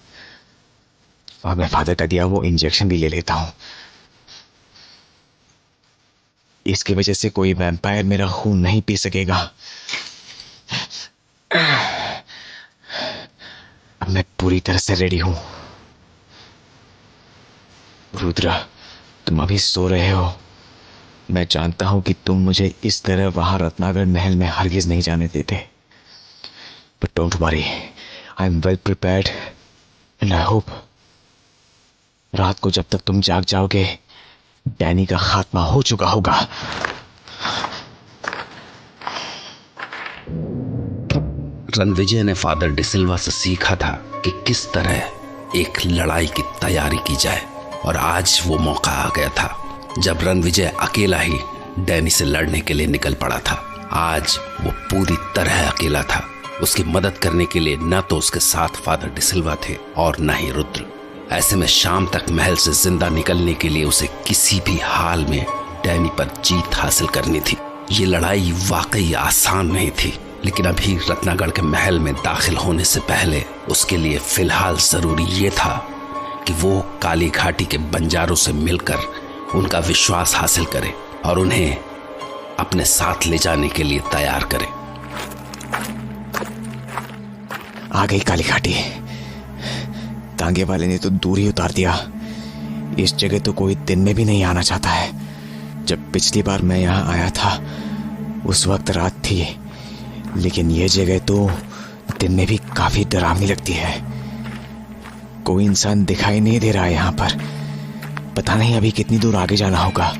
और मैं फादर का दिया वो इंजेक्शन भी ले लेता हूं। इसकी वजह से कोई वैम्पायर मेरा खून नहीं पी सकेगा। अब मैं पूरी तरह से रेडी हूं। रुद्र, तुम अभी सो रहे हो। मैं जानता हूं कि तुम मुझे इस तरह वहां रत्नागढ़ महल में हरगिज नहीं जाने देते। But don't worry, I am well prepared and I hope रात को जब तक तुम जाग जाओगे डैनी का खात्मा हो चुका होगा। रणविजय ने फादर डिसिल्वा से सीखा था कि किस तरह एक लड़ाई की तैयारी की जाए, और आज वो मौका आ गया था जब रणविजय अकेला ही डैनी से लड़ने के लिए निकल पड़ा था। आज वो पूरी तरह अकेला था। उसकी मदद करने के लिए न तो उसके साथ फादर डिसिल्वा थे और न ही रुद्र। ऐसे में शाम तक महल से जिंदा निकलने के लिए उसे किसी भी हाल में डैनी पर जीत हासिल करनी थी। ये लड़ाई वाकई आसान नहीं थी, लेकिन अभी रत्नागढ़ के महल में दाखिल होने से पहले उसके लिए फिलहाल जरूरी ये था कि वो काली घाटी के बंजारों से मिलकर उनका विश्वास हासिल करे और उन्हें अपने साथ ले जाने के लिए तैयार करे। आ गई काली घाटी। तांगे वाले ने तो दूर ही उतार दिया। इस जगह तो कोई दिन में भी नहीं आना चाहता है। जब पिछली बार मैं यहाँ आया था उस वक्त रात थी, लेकिन ये जगह तो दिन में भी काफी डरावनी लगती है। कोई इंसान दिखाई नहीं दे रहा है यहाँ पर। पता नहीं अभी कितनी दूर आगे जाना होगा।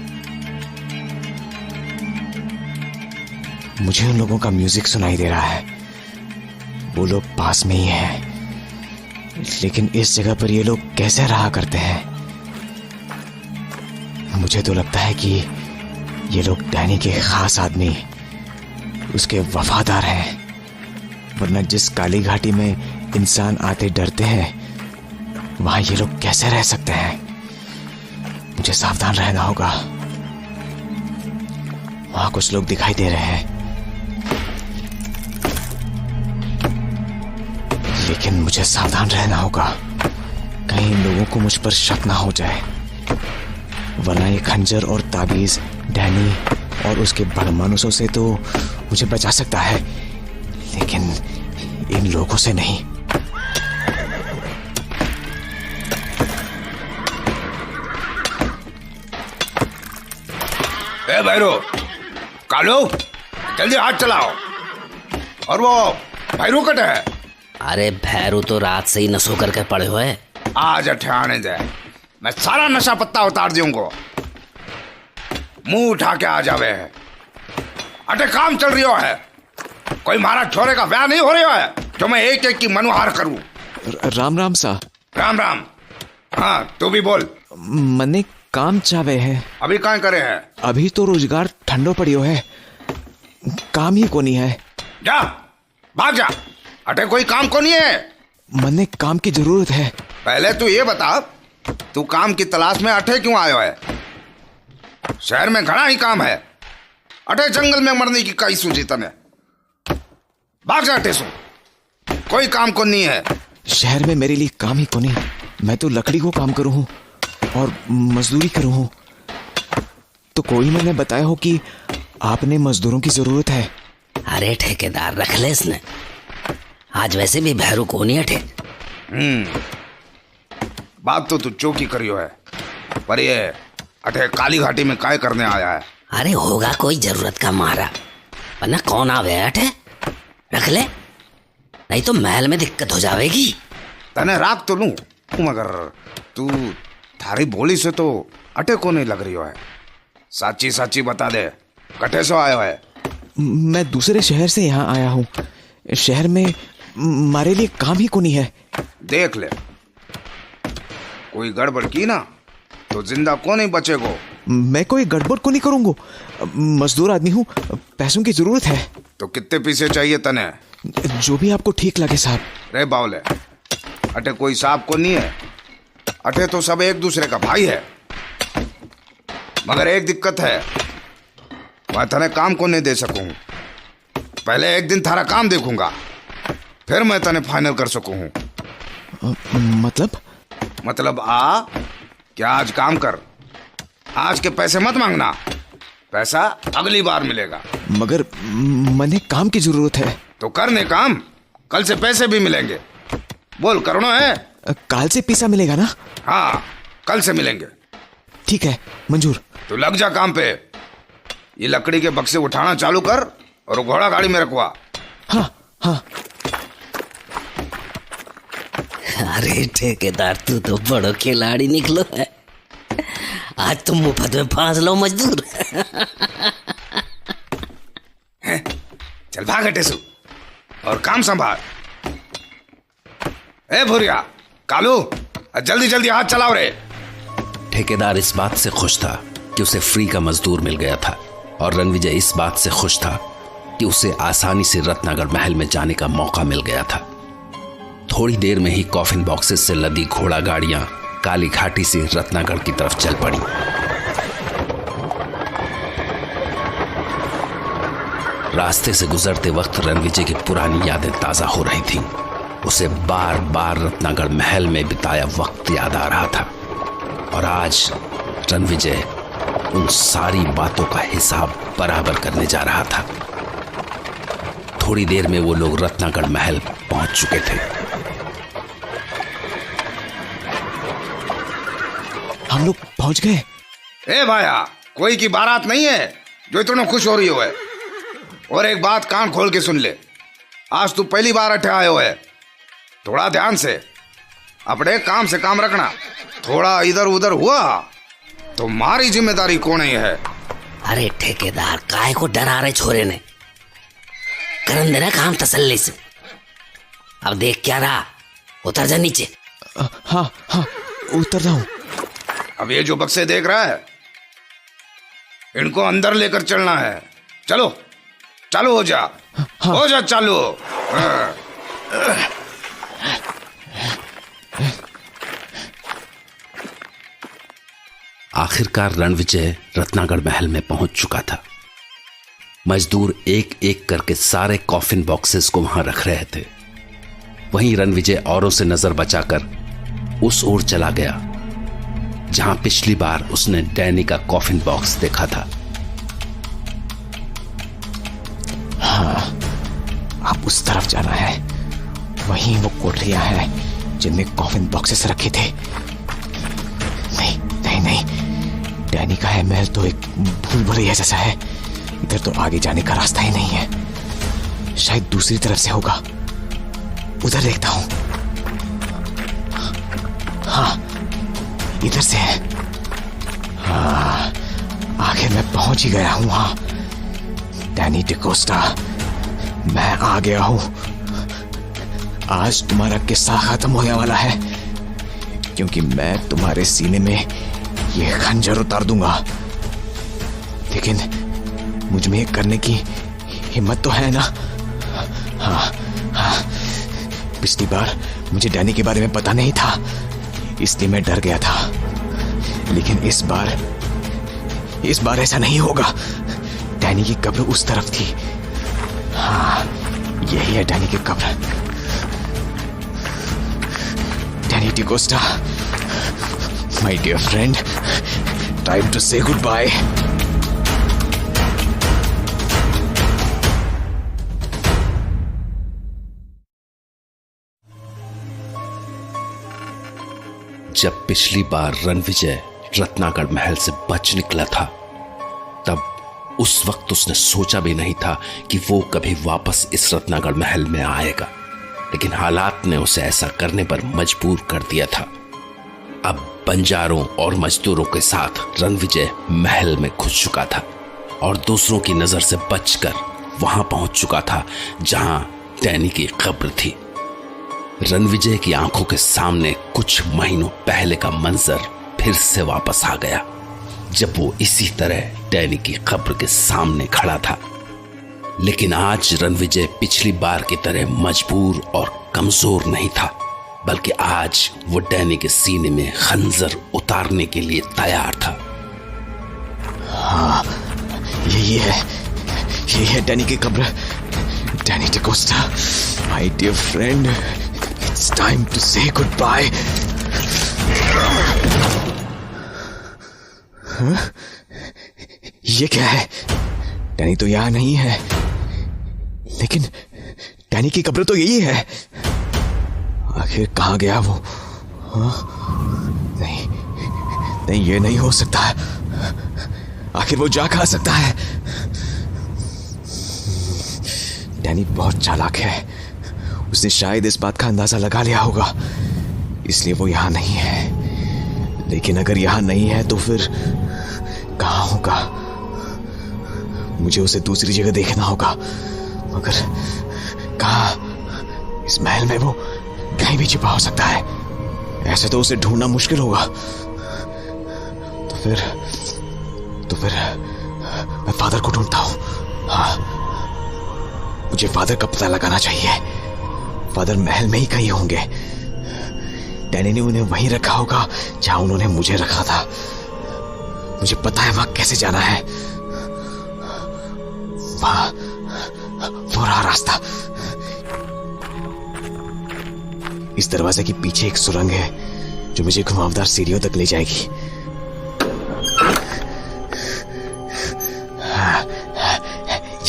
मुझे उन लोगों का म्यूजिक सुनाई दे रहा है। वो लोग पास में ही हैं, लेकिन इस जगह पर ये लोग कैसे रहा करते हैं? मुझे तो लगता है कि ये लोग डैनी के खास आदमी, उसके वफादार हैं। वरना जिस काली घाटी में इंसान आते डरते हैं, वहां ये लोग कैसे रह सकते हैं? मुझे सावधान रहना होगा। वहां कुछ लोग दिखाई दे रहे हैं, लेकिन मुझे सावधान रहना होगा। कहीं इन लोगों को मुझ पर शक ना हो जाए, वरना ये खंजर और ताबीज डैनी और उसके बड़मानुसों से तो मुझे बचा सकता है, लेकिन इन लोगों से नहीं। ए भैरो, कालू, जल्दी हाथ चलाओ। और वो भैरू कट है? अरे भैरू तो रात से ही नशो करके पड़े हुए। आज ठियाने दे, मैं सारा नशा पत्ता उतार दूंगा। मुंह उठा के आ जावे है। अटे काम चल रही है, कोई मारा छोरे का ब्याह नहीं हो रहा है जो मैं एक एक की मनुहार करूं। राम राम सा। राम राम। हाँ तू भी बोल। मने काम चावे है। अभी कहाँ करे है? अभी तो रोजगार ठंडो पड़ियो है, काम ही कोनी है। जा भाग जा, अटे कोई काम कोनी है। मने काम की जरूरत है। पहले तू ये बता, तू काम की तलाश में अठे क्यों आयो है? शहर में घना ही काम है, अठे जंगल में मरने की कई सूझी तने। भाग जा अठे सु, कोई काम को नहीं है। शहर में मेरे लिए काम ही कोनी। मैं तो लकड़ी को काम करूं हूं और मजदूरी करूं हूं। तो कोई मैंने बताया हो कि आपने मजदूरों की जरूरत है। अरे ठेकेदार रख ले इसने, आज वैसे भी भैरू को नहीं अठे। बात तो तू चौकी करियो है, पर ये अठे काली घाटी में काय करने आया है? अरे होगा कोई जरूरत का मारा, वरना कौन आवे अठे। रख ले, नहीं तो महल में दिक्कत हो जाएगी। तने राख तो लूं, मगर तू थारी बोली से तो अटे को नहीं लग रही है। साची साची बता दे, कटे सो आयो है? मैं दूसरे शहर से यहाँ आया हूँ। शहर में मारे लिए काम ही कोनी है। देख ले, कोई गड़बड़ की ना तो जिंदा को नहीं बचेगो। मैं कोई गड़बड़ को नहीं करूंगा। मजदूर आदमी हूँ, पैसों की जरूरत है। तो कितने पैसे चाहिए तने? जो भी आपको ठीक लगे साहब। रे बावले, अटे कोई साहब को नहीं है, अटे तो सब एक दूसरे का भाई है। मगर एक दिक्कत है, मैं तने काम को नहीं दे सकूं। पहले एक दिन थारा काम देखूंगा, फिर मैं तने फाइनल कर सकूं। मतलब आ क्या आज काम कर, आज के पैसे मत मांगना, पैसा अगली बार मिलेगा। मगर मने काम की जरूरत है। तो करने काम, कल से पैसे भी मिलेंगे। बोल करना है? काल से पैसा मिलेगा ना? हाँ कल से मिलेंगे। ठीक है, मंजूर। तो लग जा काम पे। ये लकड़ी के बक्से उठाना चालू कर और घोड़ा गाड़ी में रखवा। हाँ हाँ। अरे ठेकेदार तू तो बड़ो खिलाड़ी निकलो है, आज तुम मुफ्त में फांस लो मजदूर। चल भाग हटेसु और काम संभाल। ए भूरिया, कालू, जल्दी जल्दी हाथ चलाओ रे। ठेकेदार इस बात से खुश था कि उसे फ्री का मजदूर मिल गया था, और रणविजय इस बात से खुश था कि उसे आसानी से रत्नागढ़ महल में जाने का मौका मिल गया था। थोड़ी देर में ही कॉफिन बॉक्सेस से लदी घोड़ा गाड़ियां काली घाटी से रत्नागढ़ की तरफ चल पड़ी। रास्ते से गुजरते वक्त रणविजय की पुरानी यादें ताजा हो रही थीं। उसे बार बार रत्नागढ़ महल में बिताया वक्त याद आ रहा था, और आज रणविजय उन सारी बातों का हिसाब बराबर करने जा रहा था। थोड़ी देर में वो लोग रत्नागढ़ महल पहुंच चुके थे। हम लोग पहुंच गए। ए भाया, कोई की बारात नहीं है जो इतना खुश हो रही हो है। और एक बात कान खोल के सुन ले, आज तू पहली बार अठे आयो है। थोड़ा ध्यान से अपने काम से काम रखना। थोड़ा इधर उधर हुआ तो हमारी जिम्मेदारी कौन ही है। अरे ठेकेदार, काय को डरा रहे छोरे ने, करन देना काम तसल्ली से। अब देख क्या रहा, उतर जा नीचे। हाँ हाँ उतर रहा हूं। अब ये जो बक्से देख रहा है, इनको अंदर लेकर चलना है। चलो चालू हो जा। हाँ। हो जा चालू। हाँ। आखिरकार रणविजय रत्नागढ़ महल में पहुंच चुका था। मजदूर एक एक करके सारे कॉफिन बॉक्सेस को वहां रख रहे थे। वहीं रणविजय औरों से नजर बचाकर उस ओर चला गया जहां पिछली बार उसने डैनी का कॉफिन बॉक्स देखा था। हाँ, अब उस तरफ जाना है। वहीं वो कोठरियां हैं जिनमें कॉफिन बॉक्सेस रखे थे। नहीं नहीं नहीं, डैनी का है महल तो एक भूल भुलैया जैसा है। इधर तो आगे जाने का रास्ता ही नहीं है। शायद दूसरी तरफ से होगा। उधर देखता हूं। हाँ, इधर से है। हाँ, आखिर मैं पहुंच ही गया हूं वहां। डैनी डिकोस्टा, मैं आ गया हूं। आज तुम्हारा किस्सा खत्म होने वाला है, क्योंकि मैं तुम्हारे सीने में ये खंजर उतार दूंगा। लेकिन मुझ में करने की हिम्मत तो है ना? हाँ हाँ, पिछली बार मुझे डैनी के बारे में पता नहीं था, इसलिए मैं डर गया था। लेकिन इस बार ऐसा नहीं होगा। डैनी की कब्र उस तरफ थी। हाँ, यही है डैनी की कब्र। Danny D'Costa, my dear friend, time to say goodbye. जब पिछली बार रणविजय रत्नागढ़ महल से बच निकला था, तब उस वक्त उसने सोचा भी नहीं था कि वो कभी वापस इस रत्नागढ़ महल में आएगा। लेकिन हालात ने उसे ऐसा करने पर मजबूर कर दिया था। अब बंजारों और मजदूरों के साथ रणविजय महल में घुस चुका था और दूसरों की नजर से बचकर वहां पहुंच चुका था जहां डैनी की कब्र थी। रणविजय की आंखों के सामने कुछ महीनों पहले का मंजर फिर से वापस आ गया, जब वो इसी तरह डैनी की कब्र के सामने खड़ा था। लेकिन आज रणविजय पिछली बार की तरह मजबूर और कमजोर नहीं था, बल्कि आज वो डैनी के सीने में खंजर उतारने के लिए तैयार था। हाँ, यही है डैनी की कब्र। Danny D'Costa, my dear friend, it's time to say goodbye. ये क्या है? डैनी तो यहां नहीं है, लेकिन डैनी की कब्र तो यही है। आखिर कहां गया वो? नहीं, ये नहीं हो सकता। आखिर वो जा कहां सकता है? डैनी बहुत चालाक है। उसने शायद इस बात का अंदाजा लगा लिया होगा, इसलिए वो यहां नहीं है। लेकिन अगर यहां नहीं है तो फिर कहां होगा? मुझे उसे दूसरी जगह देखना होगा। मगर कहां? इस महल में वो कहीं भी छिपा हो सकता है। ऐसे तो उसे ढूंढना मुश्किल होगा। तो फिर मैं फादर को ढूंढता हूं। हाँ, मुझे फादर का पता लगाना चाहिए। फादर महल में ही कहीं होंगे। डैनी ने उन्हें वहीं रखा होगा जहां उन्होंने मुझे रखा था। मुझे पता है वहां कैसे जाना है। वो रहा रास्ता। इस दरवाजे के पीछे एक सुरंग है जो मुझे घुमावदार सीढ़ियों तक ले जाएगी।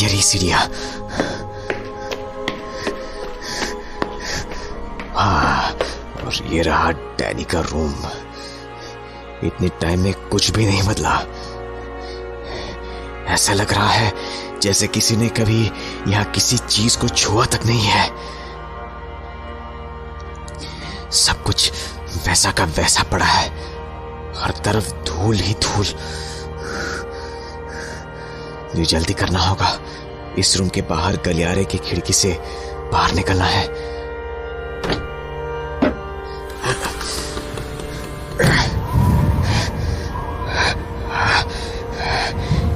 ये रही सीढ़ियां। हाँ, और ये रहा डैनी का रूम। इतने टाइम में कुछ भी नहीं बदला। ऐसा लग रहा है जैसे किसी ने कभी यहाँ किसी चीज को छुआ तक नहीं है। सब कुछ वैसा का वैसा पड़ा है, हर तरफ धूल ही धूल। मुझे जल्दी करना होगा, इस रूम के बाहर गलियारे की खिड़की से बाहर निकलना है।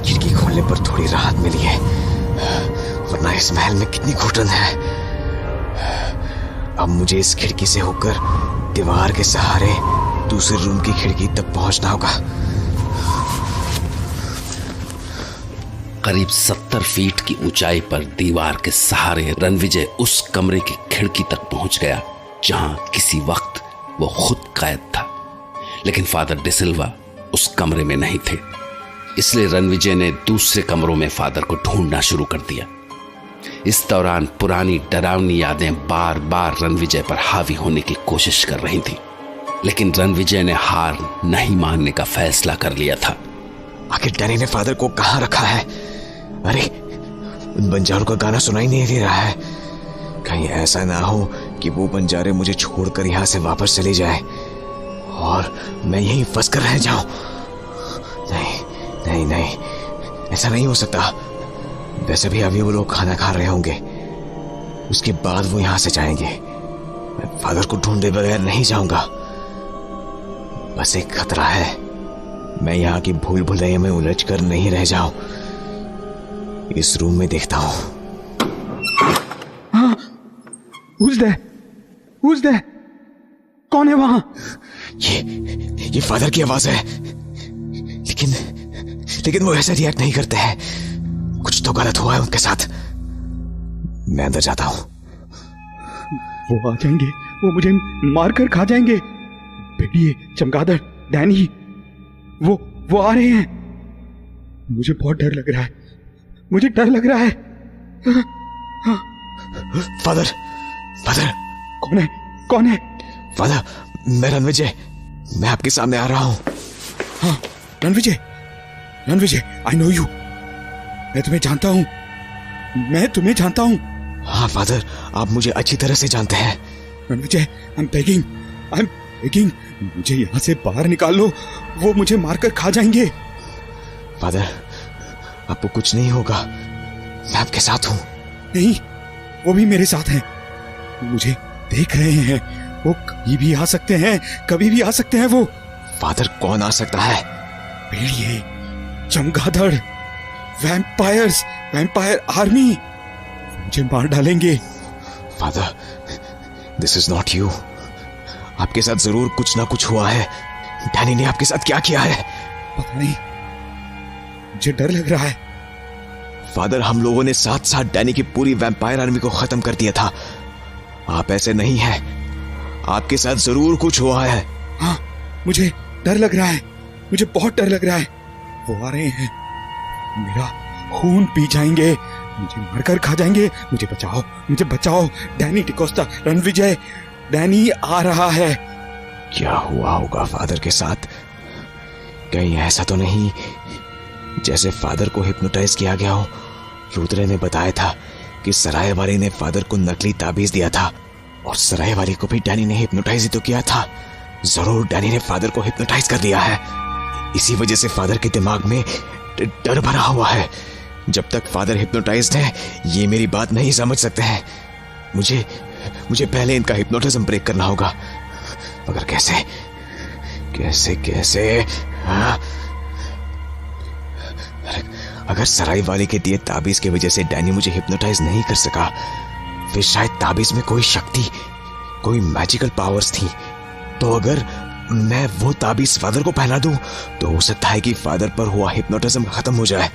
खिड़की खोलने पर थोड़ी राहत मिली है, वरना इस महल में कितनी घुटन है। अब मुझे इस खिड़की से होकर दीवार के सहारे दूसरे रूम की खिड़की तक पहुंचना होगा। करीब 70 फीट की ऊंचाई पर दीवार के सहारे रणविजय उस कमरे की खिड़की तक पहुंच गया जहां किसी वक्त वो खुद कैद था। लेकिन फादर डिसिल्वा उस कमरे में नहीं थे, इसलिए रणविजय ने दूसरे कमरों में फादर को ढूंढना शुरू कर दिया। इस दौरान पुरानी डरावनी यादें बार बार रणविजय पर हावी होने की कोशिश कर रही थी, लेकिन रणविजय ने हार नहीं मानने का फैसला कर लिया था। आखिर डैनी ने फादर को कहां रखा है? अरे, उन बंजारों का गाना सुनाई नहीं दे रहा है। कहीं ऐसा ना हो कि वो बंजारे मुझे छोड़कर यहां से वापस चले जाए और मैं यहीं फंस कर रह जाऊं। नहीं नहीं नहीं, ऐसा नहीं हो सकता। वैसे भी अभी वो लोग खाना खा रहे होंगे, उसके बाद वो यहां से जाएंगे। मैं फादर को ढूंढे बगैर नहीं जाऊंगा। बस एक खतरा है, मैं यहाँ की भूल भुलैया में उलझ कर नहीं रह जाऊं। इस रूम में देखता हूं। हाँ, Who's there? कौन है वहां? ये फादर की आवाज है, लेकिन वो ऐसे रिएक्ट नहीं करते हैं। कुछ तो गलत हुआ है उनके साथ। मैं अंदर जाता हूं। वो आ जाएंगे, वो मुझे मारकर खा जाएंगे। बेटिए, चमगादड़, डैनी, वो आ रहे हैं। मुझे बहुत डर लग रहा है, मुझे डर लग रहा है। फादर, कौन है? फादर, मैं रणविजय, मैं आपके सामने आ रहा हूं। हाँ, रणविजय, आई नो यू। मैं तुम्हें जानता हूं। हाँ फादर, आप मुझे अच्छी तरह से जानते हैं। रणविजय, आई एम बेगिंग, मुझे यहां से बाहर निकाल लो, वो मुझे मारकर खा जाएंगे। फादर, आपको कुछ नहीं होगा, मैं आपके साथ हूं। नहीं, वो भी मेरे साथ हैं, मुझे देख रहे हैं। वो कभी भी आ सकते हैं वो। फादर, कौन आ सकता है? भेड़िए, चमगादड़, वैम्पायर आर्मी मुझे मार डालेंगे। Father, this is not you. आपके साथ जरूर कुछ ना कुछ हुआ है। डैनी ने आपके साथ क्या किया है? पता नहीं, मुझे डर लग रहा है। फादर, हम लोगों ने साथ साथ डैनी की पूरी वैम्पायर आर्मी को खत्म कर दिया था। आप ऐसे नहीं हैं, आपके साथ जरूर कुछ हुआ है। हाँ, मुझे डर लग रहा है, मुझे बहुत डर लग रहा है। वो आ रहे हैं, मेरा खून पी जाएंगे, मुझे मारकर खा जाएंगे। मुझे बचाओ। डैनी डिकोस्टा, रणविजय, डैनी आ रहा है। क्या हुआ होगा फादर के साथ? कहीं ऐसा तो नहीं जैसे फादर को हिप्नोटाइज किया गया हो? रुद्र ने बताया था कि सरायवाली ने फादर को नकली ताबीज दिया था, और सरायवाली को भी डैनी ने हिप्नोटाइज ही तो किया था। जरूर डैनी ने फादर को हिप्नोटाइज कर दिया है। इसी वजह से फादर के दिमाग में डर भरा हुआ है। जब तक फादर हिप्नोटाइज्ड है, ये मेरी बात नहीं समझ सकते हैं। मुझे पहले इनका हिप्नोटिज्म ब्रेक करना होगा, मगर कैसे? हाँ? अगर सरायवाली के दिए ताबीज की वजह से डैनी मुझे हिप्नोटाइज नहीं कर सका, फिर शायद ताबीज में कोई शक्ति, कोई मैजिकल पावर्स थी। तो अगर मैं वो ताबीज फादर को पहना दूं, तो हो सकता है कि फादर पर हुआ हिप्नोटिज्म खत्म हो जाए।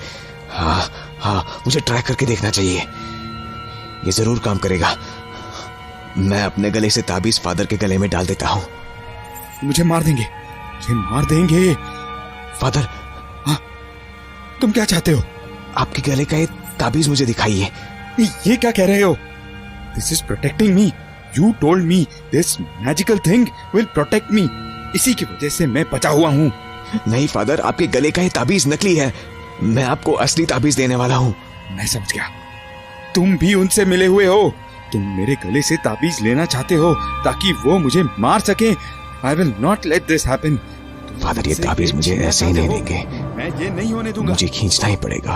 हाँ, मुझे ट्राई करके देखना चाहिए, ये जरूर काम करेगा। मैं अपने गले से ताबीज फादर के गले में डाल देता हूं। मुझे मार देंगे। फादर, हाँ, तुम क्या चाहते हो? आपके गले का ये ताबीज मुझे दिखाइए। ये क्या कह रहे हो? This is protecting me. You told me this magical thing will protect me. इसी की वजह से मैं बचा हुआ हूँ। नहीं फादर, आपके गले का ये ताबीज नकली है। मैं आपको असली ताबीज देने वाला हूँ। मैं समझ गया, तुम भी उनसे मिले हुए हो। तुम मेरे गले से ताबीज लेना चाहते हो ताकि वो मुझे मार सके। I will not let this happen। Father, ये ताबीज मुझे ऐसे ही नहीं देंगे। मैं ये नहीं होने दूंगा। मुझे खींचना ही पड़ेगा।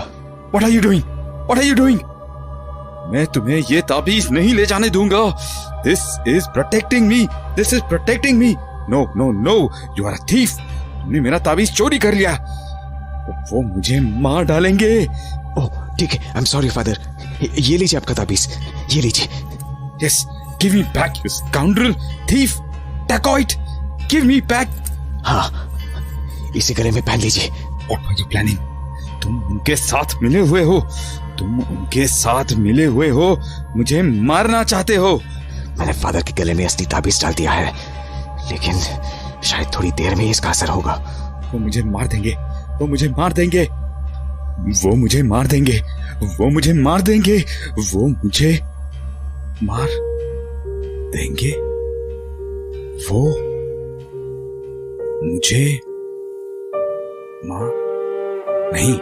What are you doing? What are you doing? मैं तुम्हें ये ताबीज नहीं ले जाने दूंगा। This is protecting me. This is protecting me. No, no, no. You are a thief। तुमने मेरा ताबीज चोरी कर लिया। वो मुझे मार डालेंगे। ओह ठीक है, I'm sorry फादर। ये लीजिए आपका ताबीज, ये लीजिए। Yes, give me back, you scoundrel, thief, dacoit, give me back। हाँ, इसे गले में पहन लीजिए। What were you planning? तुम उनके साथ मिले हुए हो। तुम उनके साथ मिले हुए हो, मुझे मारना चाहते हो। मैंने फादर के गले में असली ताबीज डाल दिया है, लेकिन शायद थोड़ी देर में इसका असर होगा। वो मुझे मार देंगे, वो मुझे मार देंगे, वो मुझे मार देंगे, वो मुझे मार देंगे, वो मुझे मार देंगे, वो मुझे मार नहीं,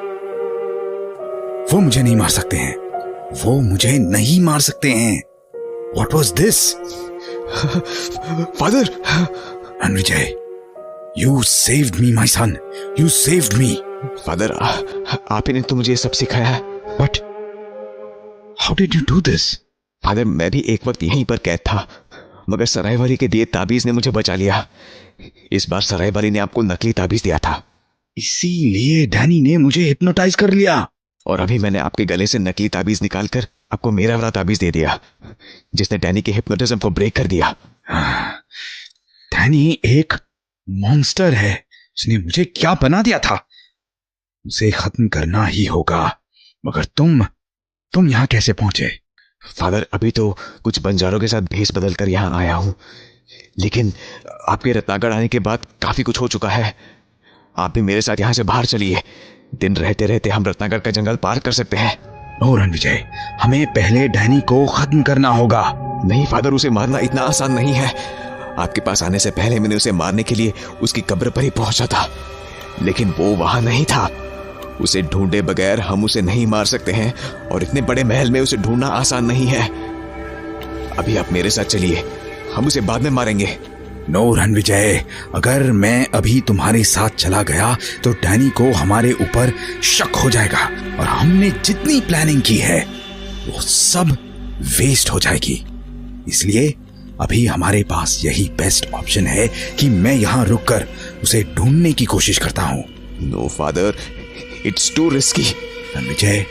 वो मुझे नहीं मार सकते हैं, वो मुझे नहीं मार सकते हैं। What was this? Father, Ranvijay, you saved me, my son. You saved me. Father, आप ही ने तो मुझे सब सिखाया है। But how did you do this? Father, मैं भी एक वक्त यहीं पर कैद था, मगर सरायवाली के दिए ताबीज ने मुझे बचा लिया। इस बार सरायवाली ने आपको नकली ताबीज दिया था, इसीलिए डैनी ने मुझे हिप्नोटाइज कर लिया। और अभी मैंने आपके गले से नकली ताबीज निकालकर आपको मेरा वाला ताबीज दे दिया, जिसने डैनी के हिप्नोटिज्म को ब्रेक कर दिया। डैनी एक मॉन्स्टर है। उसने मुझे क्या बना दिया था? उसे खत्म करना ही होगा। मगर तुम यहां कैसे पहुंचे? फादर, अभी तो कुछ बंजारों के साथ भेष बदल कर यहाँ आया हूँ, लेकिन आपके रत्नागढ़ आने के बाद काफी कुछ हो चुका है। आप भी मेरे साथ यहाँ से बाहर चलिए। दिन रहते रहते हम रत्नागढ़ का जंगल पार कर सकते हैं। नो रणविजय, हमें पहले डैनी को खत्म करना होगा। नहीं फादर, उसे मारना इतना आसान नहीं है। आपके पास आने से पहले मैंने उसे मारने के लिए उसकी कब्र पर ही पहुंचा था, लेकिन वो वहां नहीं था। उसे ढूंढे बगैर हम उसे नहीं मार सकते हैं, और इतने बड़े महल में उसे ढूंढना आसान नहीं है। अभी आप मेरे साथ चलिए, हम उसे बाद में मारेंगे। नो रणविजय, अगर मैं अभी तुम्हारे साथ चला गया तो डैनी को हमारे ऊपर शक हो जाएगा, और हमने जितनी प्लानिंग की है वो सब वेस्ट हो जाएगी। इसलिए अभी हमारे पास यही बेस्ट ऑप्शन है कि मैं यहाँ रुककर उसे ढूंढने की कोशिश करता हूँ। No father, it's too risky. Ranvijay,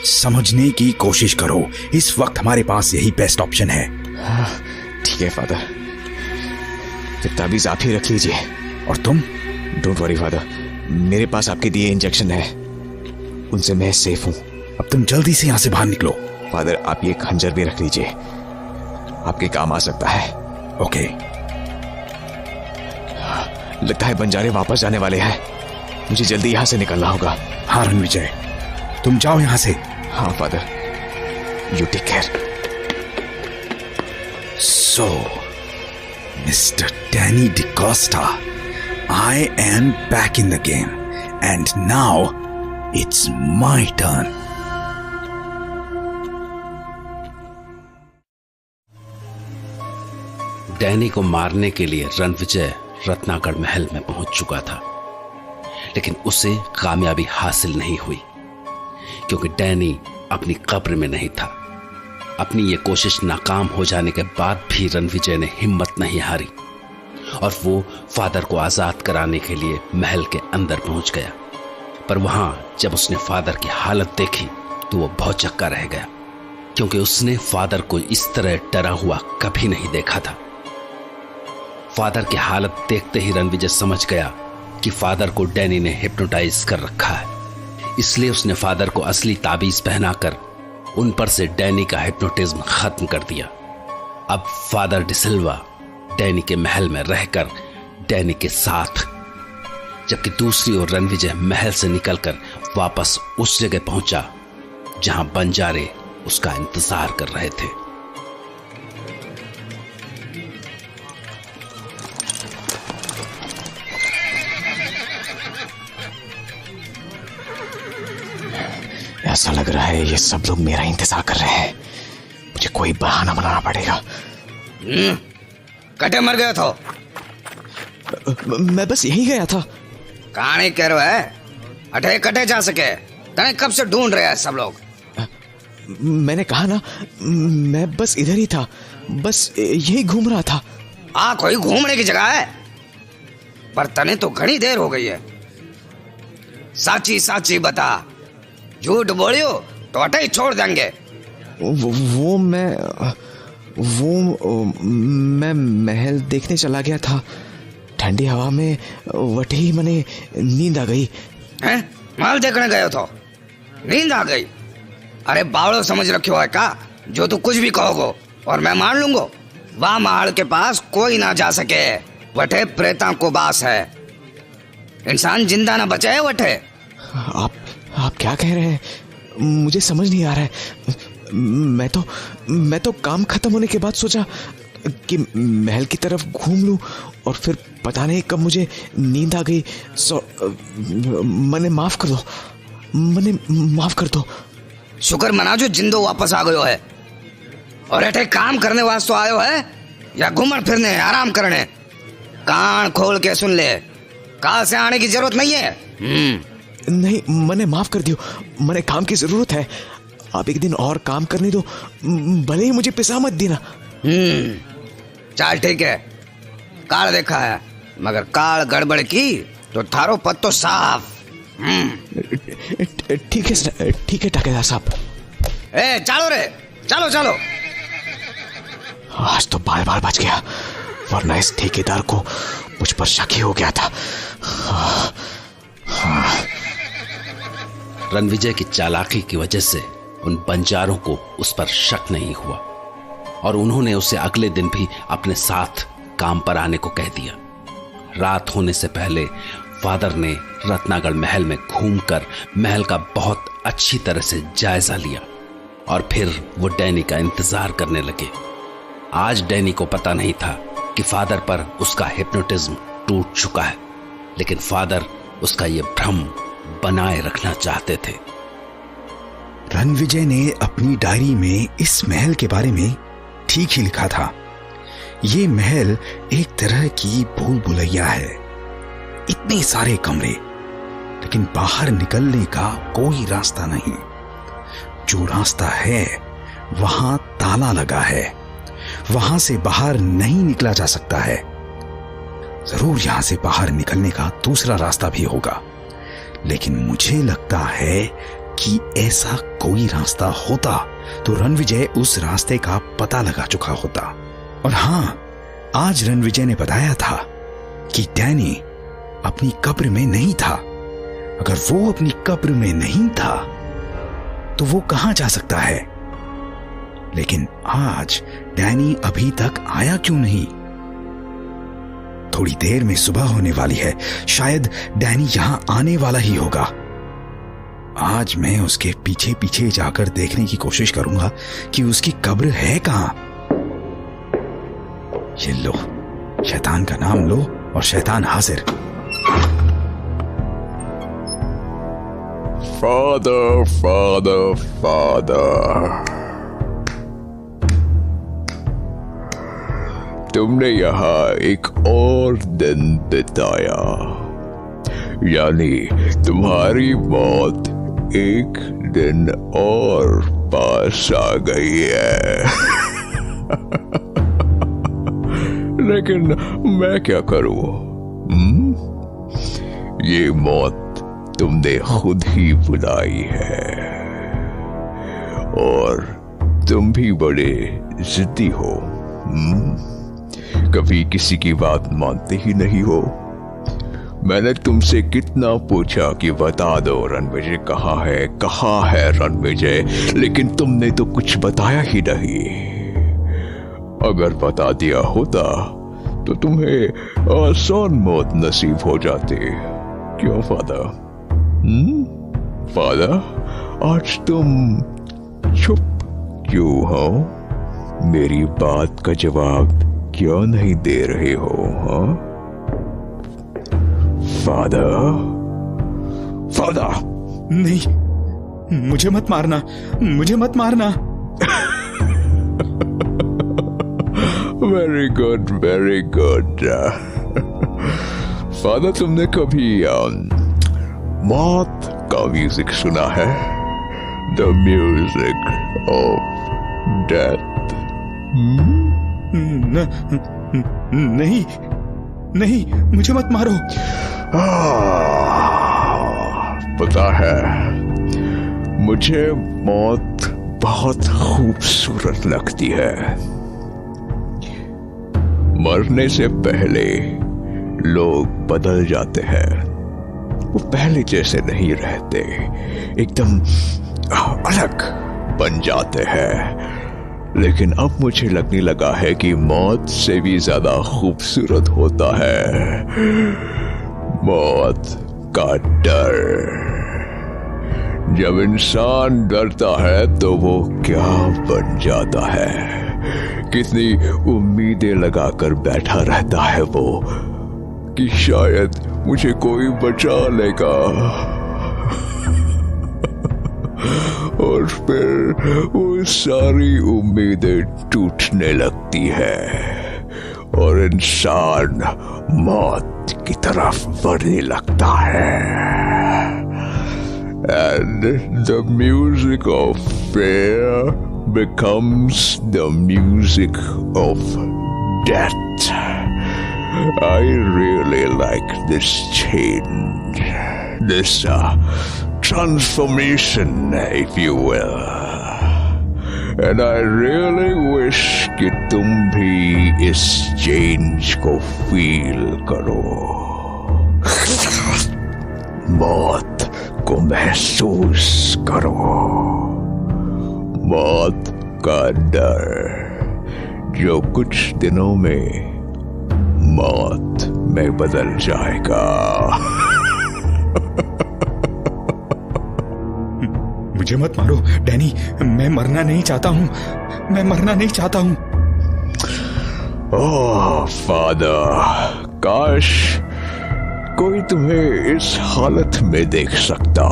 समझने की कोशिश करो। इस वक्त हमारे पास यही बेस्ट ऑप्शन है। ठीक है फादर, फिर ताबीज आप ही रख लीजिए। और तुम? डोंट वरी फादर, मेरे पास आपके दिए इंजेक्शन है, उनसे मैं सेफ हूँ। अब तुम जल्दी से यहाँ से बाहर निकलो। फादर, आप ये खंजर भी रख लीजिए, आपके काम आ सकता है। ओके। लगता है बंजारे वापस जाने वाले हैं, मुझे जल्दी यहाँ से निकलना होगा। हाँ रणविजय, तुम जाओ यहाँ से। हाँ father, you take care. So, Mr. Danny DaCosta, I am back in the game, and now it's my turn. Danny को मारने के लिए रणविजय रत्नागढ़ महल में पहुंच चुका था, लेकिन उसे कामयाबी हासिल नहीं हुई, क्योंकि डैनी अपनी कब्र में नहीं था। अपनी ये कोशिश नाकाम हो जाने के बाद भी रणविजय ने हिम्मत नहीं हारी, और वो फादर को आजाद कराने के लिए महल के अंदर पहुंच गया। पर वहां जब उसने फादर की हालत देखी तो वो भौचक्का रह गया, क्योंकि उसने फादर को इस तरह डरा हुआ कभी नहीं देखा था। फादर की हालत देखते ही रणविजय समझ गया कि फादर को डैनी ने हिप्नोटाइज कर रखा है, इसलिए उसने फादर को असली ताबीज पहनाकर उन पर से डैनी का हिप्नोटिज्म खत्म कर दिया। अब फादर डिसिल्वा डैनी के महल में रहकर डैनी के साथ, जबकि दूसरी ओर रणविजय महल से निकलकर वापस उस जगह पहुंचा जहां बंजारे उसका इंतजार कर रहे थे। ऐसा लग रहा है ये सब लोग मेरा इंतजार कर रहे हैं। मुझे कोई बहाना बनाना पड़ेगा। कटे मर गया था? मैं बस यही गया था। कहानी कह रहा है? अठे कटे जा सके तने कब से ढूंढ रहे हैं सब लोग। मैंने कहा ना, मैं बस इधर ही था, बस यही घूम रहा था। कोई घूमने की जगह है? पर तने तो घनी देर हो गई है। साची साची बता, झूठ बोलियो तो अटे ही छोड़ देंगे। वो मैं महल देखने चला गया था। ठंडी हवा में वटे ही मने नींद आ गई। हैं? महल देखने गए तो नींद आ गई? अरे बावड़ो समझ रखियो है का जो तू कुछ भी कहोगो और मैं मान लूंगा। वहां महल के पास कोई ना जा सके, वटे प्रेता को बास है। इंसान जिंदा ना बचे है वटे। आप क्या कह रहे हैं? मुझे समझ नहीं आ रहा है। मैं तो काम खत्म होने के बाद सोचा कि महल की तरफ घूम लूं और फिर पता नहीं कब मुझे नींद आ गई। मने माफ कर दो। शुक्र मना जो जिंदो वापस आ गयो है। और एठे काम करने वास्ते आयो है या घूमने फिरने आराम करने? कान खोल के सुन ले, काल से आने की जरूरत नहीं है। नहीं, मने माफ कर दियो। मने काम की जरूरत है। आप एक दिन और काम करने दो, भले ही मुझे पिसा मत देना। चल ठीक है, काल देखा है, मगर काल गड़बड़ की तो थारो पत्तो साफ। ठीक है ठेकेदार साहब। चलो रे, चलो। आज तो बाल बच गया, वरना इस ठेकेदार को मुझ पर शक ही हो गया था। रणविजय की चालाकी की वजह से उन बंजारों को उस पर शक नहीं हुआ और उन्होंने उसे अगले दिन भी अपने साथ काम पर आने को कह दिया। रात होने से पहले फादर ने रत्नागढ़ महल में घूमकर महल का बहुत अच्छी तरह से जायजा लिया और फिर वो डैनी का इंतजार करने लगे। आज डैनी को पता नहीं था कि फादर पर उसका हिप्नोटिज्म टूट चुका है, लेकिन फादर उसका ये भ्रम बनाए रखना चाहते थे। रणविजय ने अपनी डायरी में इस महल के बारे में ठीक ही लिखा था। ये महल एक तरह की भूल भुलैया है। इतने सारे कमरे, लेकिन बाहर निकलने का कोई रास्ता नहीं। जो रास्ता है वहां ताला लगा है, वहां से बाहर नहीं निकला जा सकता है। जरूर यहां से बाहर निकलने का दूसरा रास्ता भी होगा, लेकिन मुझे लगता है कि ऐसा कोई रास्ता होता तो रणविजय उस रास्ते का पता लगा चुका होता। और हां, आज रणविजय ने बताया था कि डैनी अपनी कब्र में नहीं था। अगर वो अपनी कब्र में नहीं था तो वो कहां जा सकता है? लेकिन आज डैनी अभी तक आया क्यों नहीं? थोड़ी देर में सुबह होने वाली है, शायद डैनी यहां आने वाला ही होगा। आज मैं उसके पीछे पीछे जाकर देखने की कोशिश करूंगा कि उसकी कब्र है कहां। ये लो, शैतान का नाम लो और शैतान हाजिर। फादर फादर फादर, तुमने यहाँ एक और दिन बिताया, यानी तुम्हारी मौत एक दिन और पास आ गई है। लेकिन मैं क्या करूं? ये मौत तुमने खुद ही बुलाई है और तुम भी बड़े जिद्दी हो। कभी किसी की बात मानते ही नहीं हो। मैंने तुमसे कितना पूछा कि बता दो रणविजय कहाँ है रणविजय, लेकिन तुमने तो कुछ बताया ही नहीं। अगर बता दिया होता तो तुम्हें आसान मौत नसीब हो जाती। क्यों फादर? फादर, आज तुम चुप क्यों हो? मेरी बात का जवाब क्यों नहीं दे रहे हो? हाँ फादर, फादर। नहीं, मुझे मत मारना, मुझे मत मारना। Very good, very good. Father, तुमने कभी मौत का म्यूजिक सुना है? The music of death. नहीं, नहीं, मुझे मत मारो। पता है, मुझे मौत बहुत खूबसूरत लगती है। मरने से पहले लोग बदल जाते हैं, वो पहले जैसे नहीं रहते, एकदम अलग बन जाते हैं। लेकिन अब मुझे लगने लगा है कि मौत से भी ज्यादा खूबसूरत होता है मौत का डर। जब इंसान डरता है तो वो क्या बन जाता है, कितनी उम्मीदें लगाकर बैठा रहता है वो कि शायद मुझे कोई बचा लेगा, और फिर वो सारी उम्मीदें टूटने लगती है और इंसान मौत की तरफ बढ़ने लगता है। And the music of fear becomes the music of death. I really like this change, this transformation, if you will. And I really wish कि तुम भी इस change को feel करो, मौत को महसूस करो, मौत का डर जो कुछ दिनों में मौत में बदल जाएगा। मुझे मत मारो डैनी, मैं मरना नहीं चाहता हूँ, मैं मरना नहीं चाहता हूँ। ओह फादर, काश कोई तुम्हें इस हालत में देख सकता,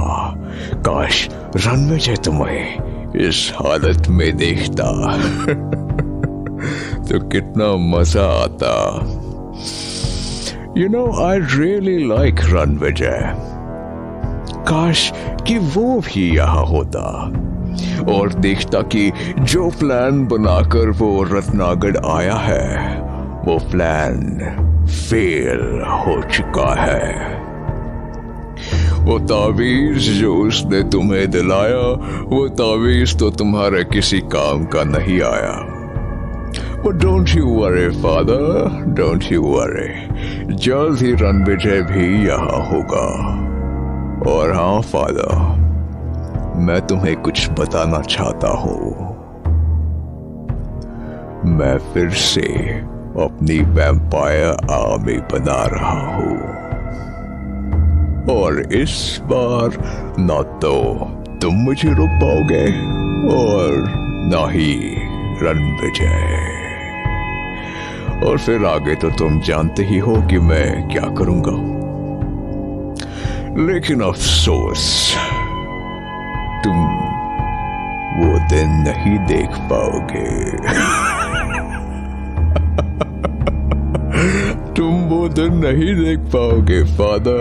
काश रणविजय तुम्हें इस हालत में देखता तो कितना मजा आता। You know, I really like Ranvijay. काश कि वो भी यहाँ होता और देखता कि जो प्लान बनाकर वो रत्नागढ़ आया है वो प्लान फेल हो चुका है। वो तावीज जो उसने तुम्हें दिलाया, वो तावीज तो तुम्हारे किसी काम का नहीं आया। But don't you worry, father, don't you worry. जल्द ही रणविजय भी यहाँ होगा। और हाँ फादर, मैं तुम्हें कुछ बताना चाहता हूँ। मैं फिर से अपनी वैम्पायर आर्मी बना रहा हूँ, और इस बार ना तो तुम मुझे रोक पाओगे और ना ही रणविजय। और फिर आगे तो तुम जानते ही हो कि मैं क्या करूंगा। लेकिन अफसोस, तुम वो दिन नहीं देख पाओगे। तुम वो दिन नहीं देख पाओगे फादर।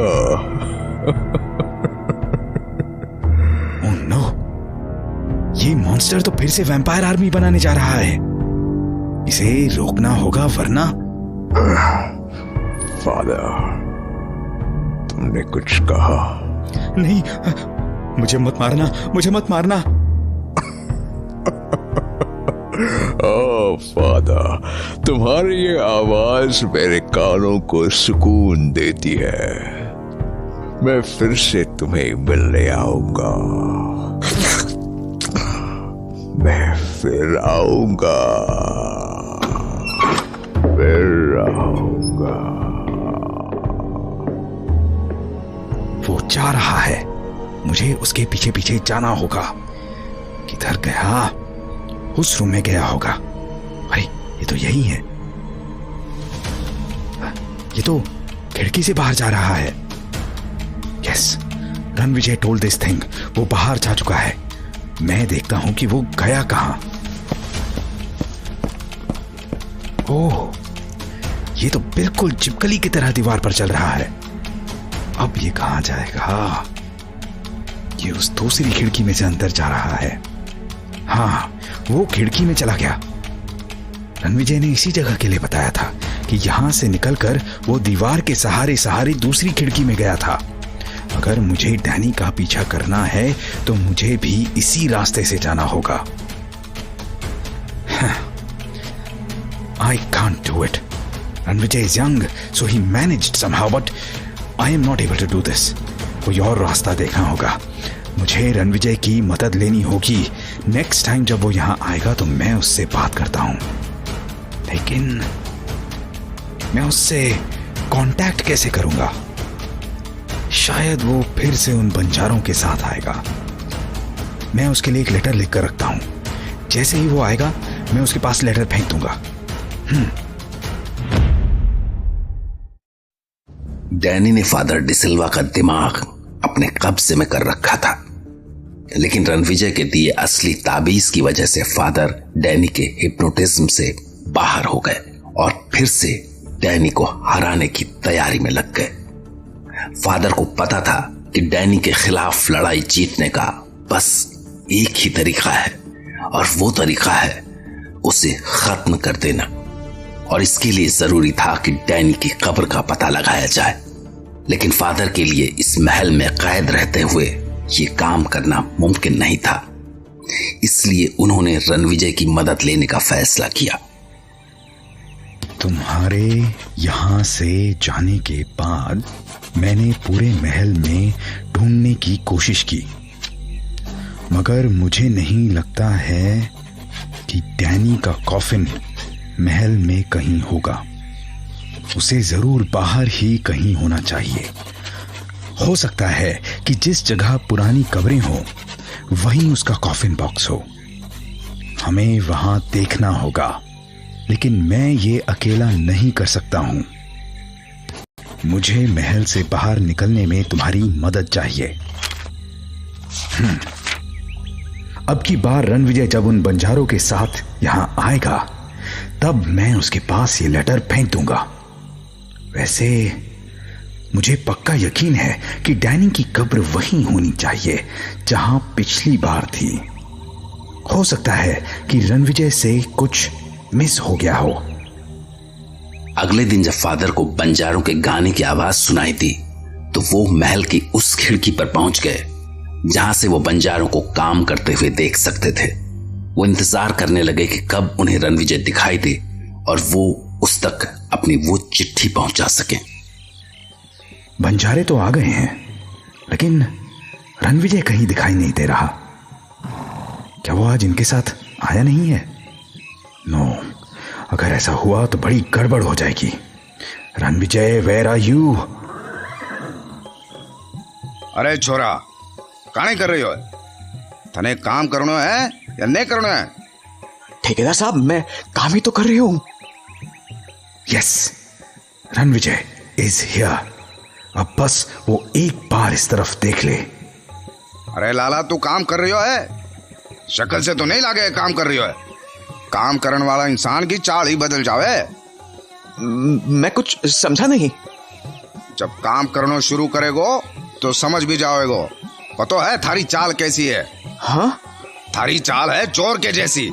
ओह नो, ये मॉन्स्टर तो फिर से वैम्पायर आर्मी बनाने जा रहा है। इसे रोकना होगा वरना। फादर, तुमने कुछ कहा? नहीं, मुझे मत मारना, मुझे मत मारना। ओह फादर, तुम्हारी ये आवाज मेरे कानों को सुकून देती है। मैं फिर से तुम्हें मिलने आऊंगा, मैं फिर आऊंगा, फिर आऊंगा। वो जा रहा है, मुझे उसके पीछे पीछे जाना होगा। किधर गया? उस रूम में गया होगा। अरे ये तो यही है, ये तो खिड़की से बाहर जा रहा है। Yes, Ranvijay told this thing. वो बाहर जा चुका है। मैं देखता हूं कि वो गया कहां। ओह, ये तो बिल्कुल चिपकली की तरह दीवार पर चल रहा है। अब ये कहां जाएगा? ये उस दूसरी खिड़की में से अंदर जा रहा है। हाँ, वो खिड़की में चला गया। रणविजय ने इसी जगह के लिए बताया था कि यहां से निकलकर वो दीवार के सहारे सहारे दूसरी खिड़की में गया था। अगर मुझे डैनी का पीछा करना है तो मुझे भी इसी रास्ते से जाना होगा। I can't do it. Ranvijay is young, so he managed somehow, but I am not able to do this. कोई और रास्ता देखना होगा। मुझे रणविजय की मदद लेनी होगी। नेक्स्ट टाइम जब वो यहाँ आएगा तो मैं उससे बात करता हूँ, लेकिन मैं उससे कांटेक्ट कैसे करूंगा? शायद वो फिर से उन बंजारों के साथ आएगा। मैं उसके लिए एक लेटर लिखकर रखता हूं। जैसे ही वो आएगा मैं उसके पास लेटर फेंक दूंगा। डैनी ने फादर डिसिल्वा का दिमाग अपने कब्जे में कर रखा था, लेकिन रणविजय के दिए असली ताबीज की वजह से फादर डैनी के हिप्नोटिज्म से बाहर हो गए और फिर से डैनी को हराने की तैयारी में लग गए। फादर को पता था कि डैनी के खिलाफ लड़ाई जीतने का बस एक ही तरीका है, और वो तरीका है उसे खत्म कर देना। और इसके लिए जरूरी था कि डैनी की कब्र का पता लगाया जाए। लेकिन फादर के लिए इस महल में कैद रहते हुए ये काम करना मुमकिन नहीं था, इसलिए उन्होंने रणविजय की मदद लेने का फैसला किया। तुम्हारे यहां से जाने के बाद मैंने पूरे महल में ढूंढने की कोशिश की, मगर मुझे नहीं लगता है कि डैनी का कॉफिन महल में कहीं होगा। उसे जरूर बाहर ही कहीं होना चाहिए। हो सकता है कि जिस जगह पुरानी कब्रें हो वहीं उसका कॉफिन बॉक्स हो। हमें वहां देखना होगा, लेकिन मैं ये अकेला नहीं कर सकता हूं। मुझे महल से बाहर निकलने में तुम्हारी मदद चाहिए। अब की बार रणविजय जब उन बंजारों के साथ यहां आएगा तब मैं उसके पास ये लेटर फेंक दूंगा। वैसे मुझे पक्का यकीन है कि डैनी की कब्र वहीं होनी चाहिए जहां पिछली बार थी। हो सकता है कि रणविजय से कुछ मिस हो गया हो। अगले दिन जब फादर को बंजारों के गाने की आवाज सुनाई दी तो वो महल की उस खिड़की पर पहुंच गए जहां से वो बंजारों को काम करते हुए देख सकते थे। वो इंतजार करने लगे कि कब उन्हें रणविजय दिखाई दे और वो उस तक अपनी वो चिट्ठी पहुंचा सके। बंजारे तो आ गए हैं, लेकिन रणविजय कहीं दिखाई नहीं दे रहा। क्या वो आज इनके साथ आया नहीं है? नो, अगर ऐसा हुआ तो बड़ी गड़बड़ हो जाएगी। Ranvijay, where are you? अरे छोरा, काने कर रही हो? तने काम करना है या नहीं करना है? ठेकेदार साहब, मैं काम ही तो कर रही हूं। Yes, Ranvijay is here. अब बस वो एक बार इस तरफ देख ले। अरे लाला, तू काम कर रही हो है? शक्ल से तो नहीं लागे काम कर रही हो है। काम करने वाला इंसान की चाल ही बदल जावे। मैं कुछ समझा नहीं। जब काम करना शुरू करेगो तो समझ भी जाओगे। पता है थारी चाल कैसी है? हाँ? थारी चाल है चोर के जैसी।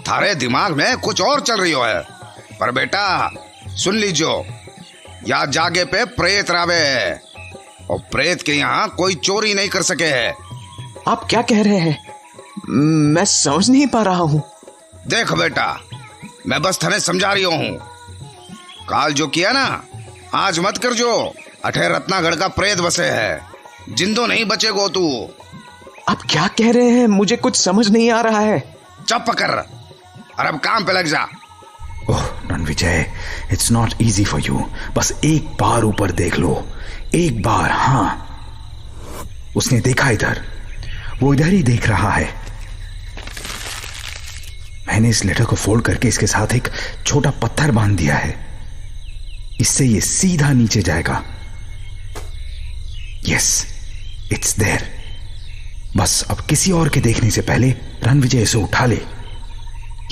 थारे दिमाग में कुछ और चल रही हो है। पर बेटा सुन लीजियो, या जागे पे प्रेत रावे है और प्रेत के यहाँ कोई चोरी नहीं कर सके है। आप क्या कह रहे हैं? मैं समझ नहीं पा रहा हूँ। देख बेटा, मैं बस थाने समझा रही हूँ। काल जो किया ना, आज मत कर जो। अठे रत्नागढ़ का प्रेत बसे है, जिंदो नहीं बचेगो तू। आप क्या कह रहे हैं? मुझे कुछ समझ नहीं आ रहा है। चुप कर और अब काम पे लग जा। Oh Ranvijay, it's not easy for you. बस एक बार ऊपर देख लो, एक बार। हाँ, उसने देखा इधर, वो इधर ही देख रहा है। मैंने इस लेटर को फोल्ड करके इसके साथ एक छोटा पत्थर बांध दिया है। इससे ये सीधा नीचे जाएगा। Yes, it's there. बस अब किसी और के देखने से पहले रणविजय इसे उठा ले।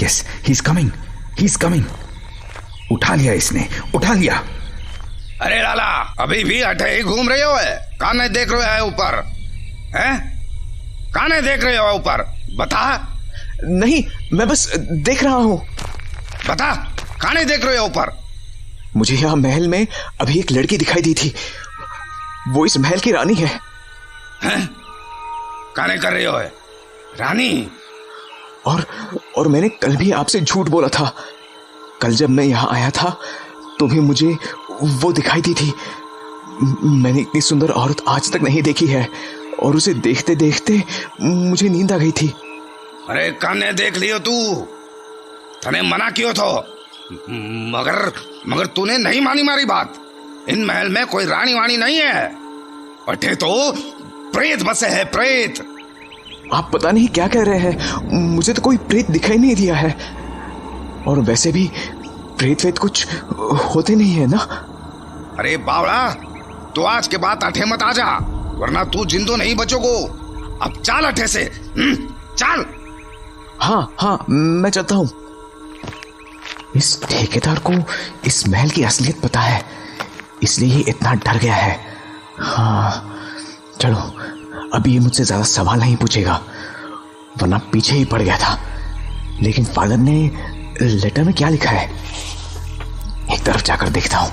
Yes, he is coming, he is coming. उठा लिया इसने, उठा लिया। अरे लाला, अभी भी अठे ही घूम रहे हो है? काने देख रहे है ऊपर? हैं? काने देख रहे हो ऊपर? बता। नहीं, मैं बस देख रहा हूं। बता, काने देख रहे हो ऊपर? मुझे यहां महल में अभी एक लड़की दिखाई दी थी। वो इस महल की रानी है। हैं? काने कर रहे हो है? रानी? और मैंने कल भी आपसे झूठ बोला था। कल जब मैं यहां आया था तुम्हें मुझे वो दिखाई दी थी। मैंने इतनी सुंदर औरत आज तक नहीं देखी है और उसे देखते देखते मुझे नींद आ गई थी। अरे काने देख लियो तू, तने मना क्यों थो? मगर तूने नहीं मानी मारी बात। इन महल में कोई रानी वाणी नहीं है। अठे तो प्रेत बसे है, प्रेत। आप पता नहीं क्या कह रहे हैं। मुझे तो कोई प्रेत दिखाई नहीं दिया है। और वैसे भी प्रेत वेत कुछ होते नहीं है ना। अरे बावड़ा, तू आज के बाद अठे मत आ जा, वरना तू जिंदो नहीं बचोगो। अब चाल अठे से, चाल। हाँ, मैं चलता हूं। इस ठेकेदार को इस महल की असलियत पता है, इसलिए ये इतना डर गया है। हाँ चलो, अभी ये मुझसे ज्यादा सवाल नहीं पूछेगा, वरना पीछे ही पड़ गया था। लेकिन फादर ने लेटर में क्या लिखा है, एक तरफ जाकर देखता हूं।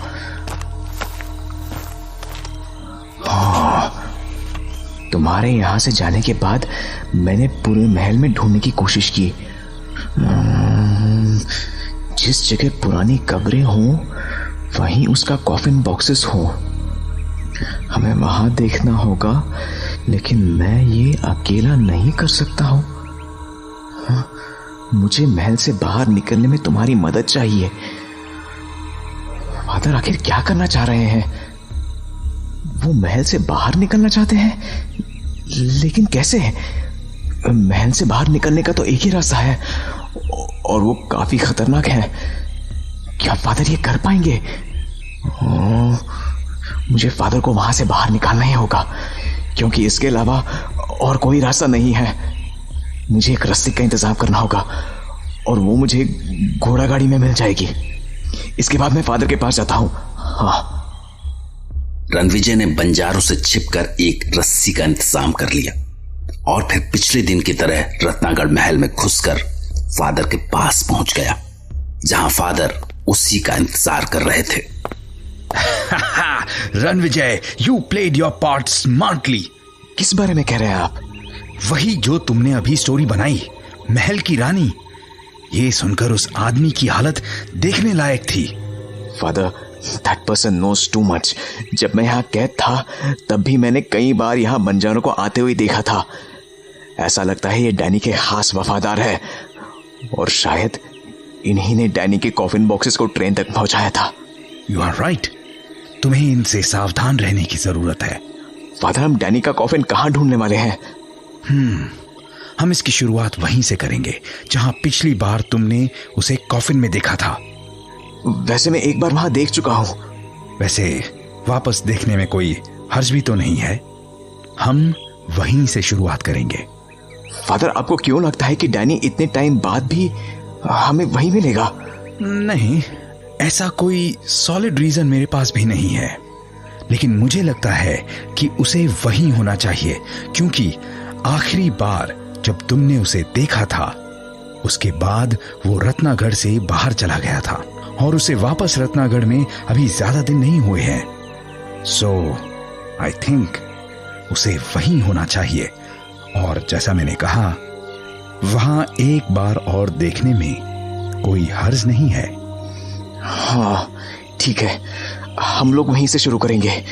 तुम्हारे यहां से जाने के बाद मैंने पूरे महल में ढूंढने की कोशिश की। जिस जगह पुरानी कब्रें हों वहीं उसका कॉफिन बॉक्सेस हो। हमें वहां देखना होगा, लेकिन मैं ये अकेला नहीं कर सकता हूं। मुझे महल से बाहर निकलने में तुम्हारी मदद चाहिए। फादर आखिर क्या करना चाह रहे हैं? वो महल से बाहर निकलना चाहते हैं, लेकिन कैसे? महल से बाहर निकलने का तो एक ही रास्ता है और वो काफी खतरनाक है। क्या फादर ये कर पाएंगे? मुझे फादर को वहां से बाहर निकालना ही होगा, क्योंकि इसके अलावा और कोई रास्ता नहीं है। मुझे एक रस्सी का इंतजाम करना होगा और वो मुझे घोड़ा गाड़ी में मिल जाएगी। इसके बाद मैं फादर के पास जाता हूं। हाँ। रणविजय ने बंजारों से छिपकर एक रस्सी का इंतजाम कर लिया और फिर पिछले दिन की तरह रत्नागढ़ महल में घुसकर फादर के पास पहुंच गया, जहां फादर उसी का इंतजार कर रहे थे। Ranvijay, you played your part smartly. किस बारे में कह रहे हैं आप? वही जो तुमने अभी स्टोरी बनाई, महल की रानी। ये सुनकर उस आदमी की हालत देखने लायक थी। Father, that person knows too much. जब मैं यहाँ कैद था तब भी मैंने कई बार यहाँ बंजारों को आते हुए देखा था। ऐसा लगता है ये डैनी के खास वफादार है और शायद इन्हीं ने डैनी के कॉफिन बॉक्सेस को ट्रेन तक पहुंचाया था। यू आर राइट, तुम्हें इनसे सावधान रहने की जरूरत है। फादर, हम डैनी का कॉफिन कहाँ ढूंढने वाले हैं? हम इसकी शुरुआत वहीं से करेंगे जहां पिछली बार तुमने उसे कॉफिन में देखा था। वैसे मैं एक बार वहां देख चुका हूं। वैसे वापस देखने में कोई हर्ज भी तो नहीं है। हम वहीं से शुरुआत करेंगे। फादर, आपको क्यों लगता है कि डैनी इतने टाइम बाद भी हमें वहीं मिलेगा? नहीं, ऐसा कोई सॉलिड रीजन मेरे पास भी नहीं है, लेकिन मुझे लगता है कि उसे वहीं होना चाहिए, क्योंकि आखिरी बार जब तुमने उसे देखा था उसके बाद वो रत्नागढ़ से बाहर चला गया था और उसे वापस रत्नागढ़ में अभी ज्यादा दिन नहीं हुए हैं। सो आई थिंक उसे वहीं होना चाहिए। और जैसा मैंने कहा, वहां एक बार और देखने में कोई हर्ज नहीं है। हाँ ठीक है, हम लोग वहीं से शुरू करेंगे।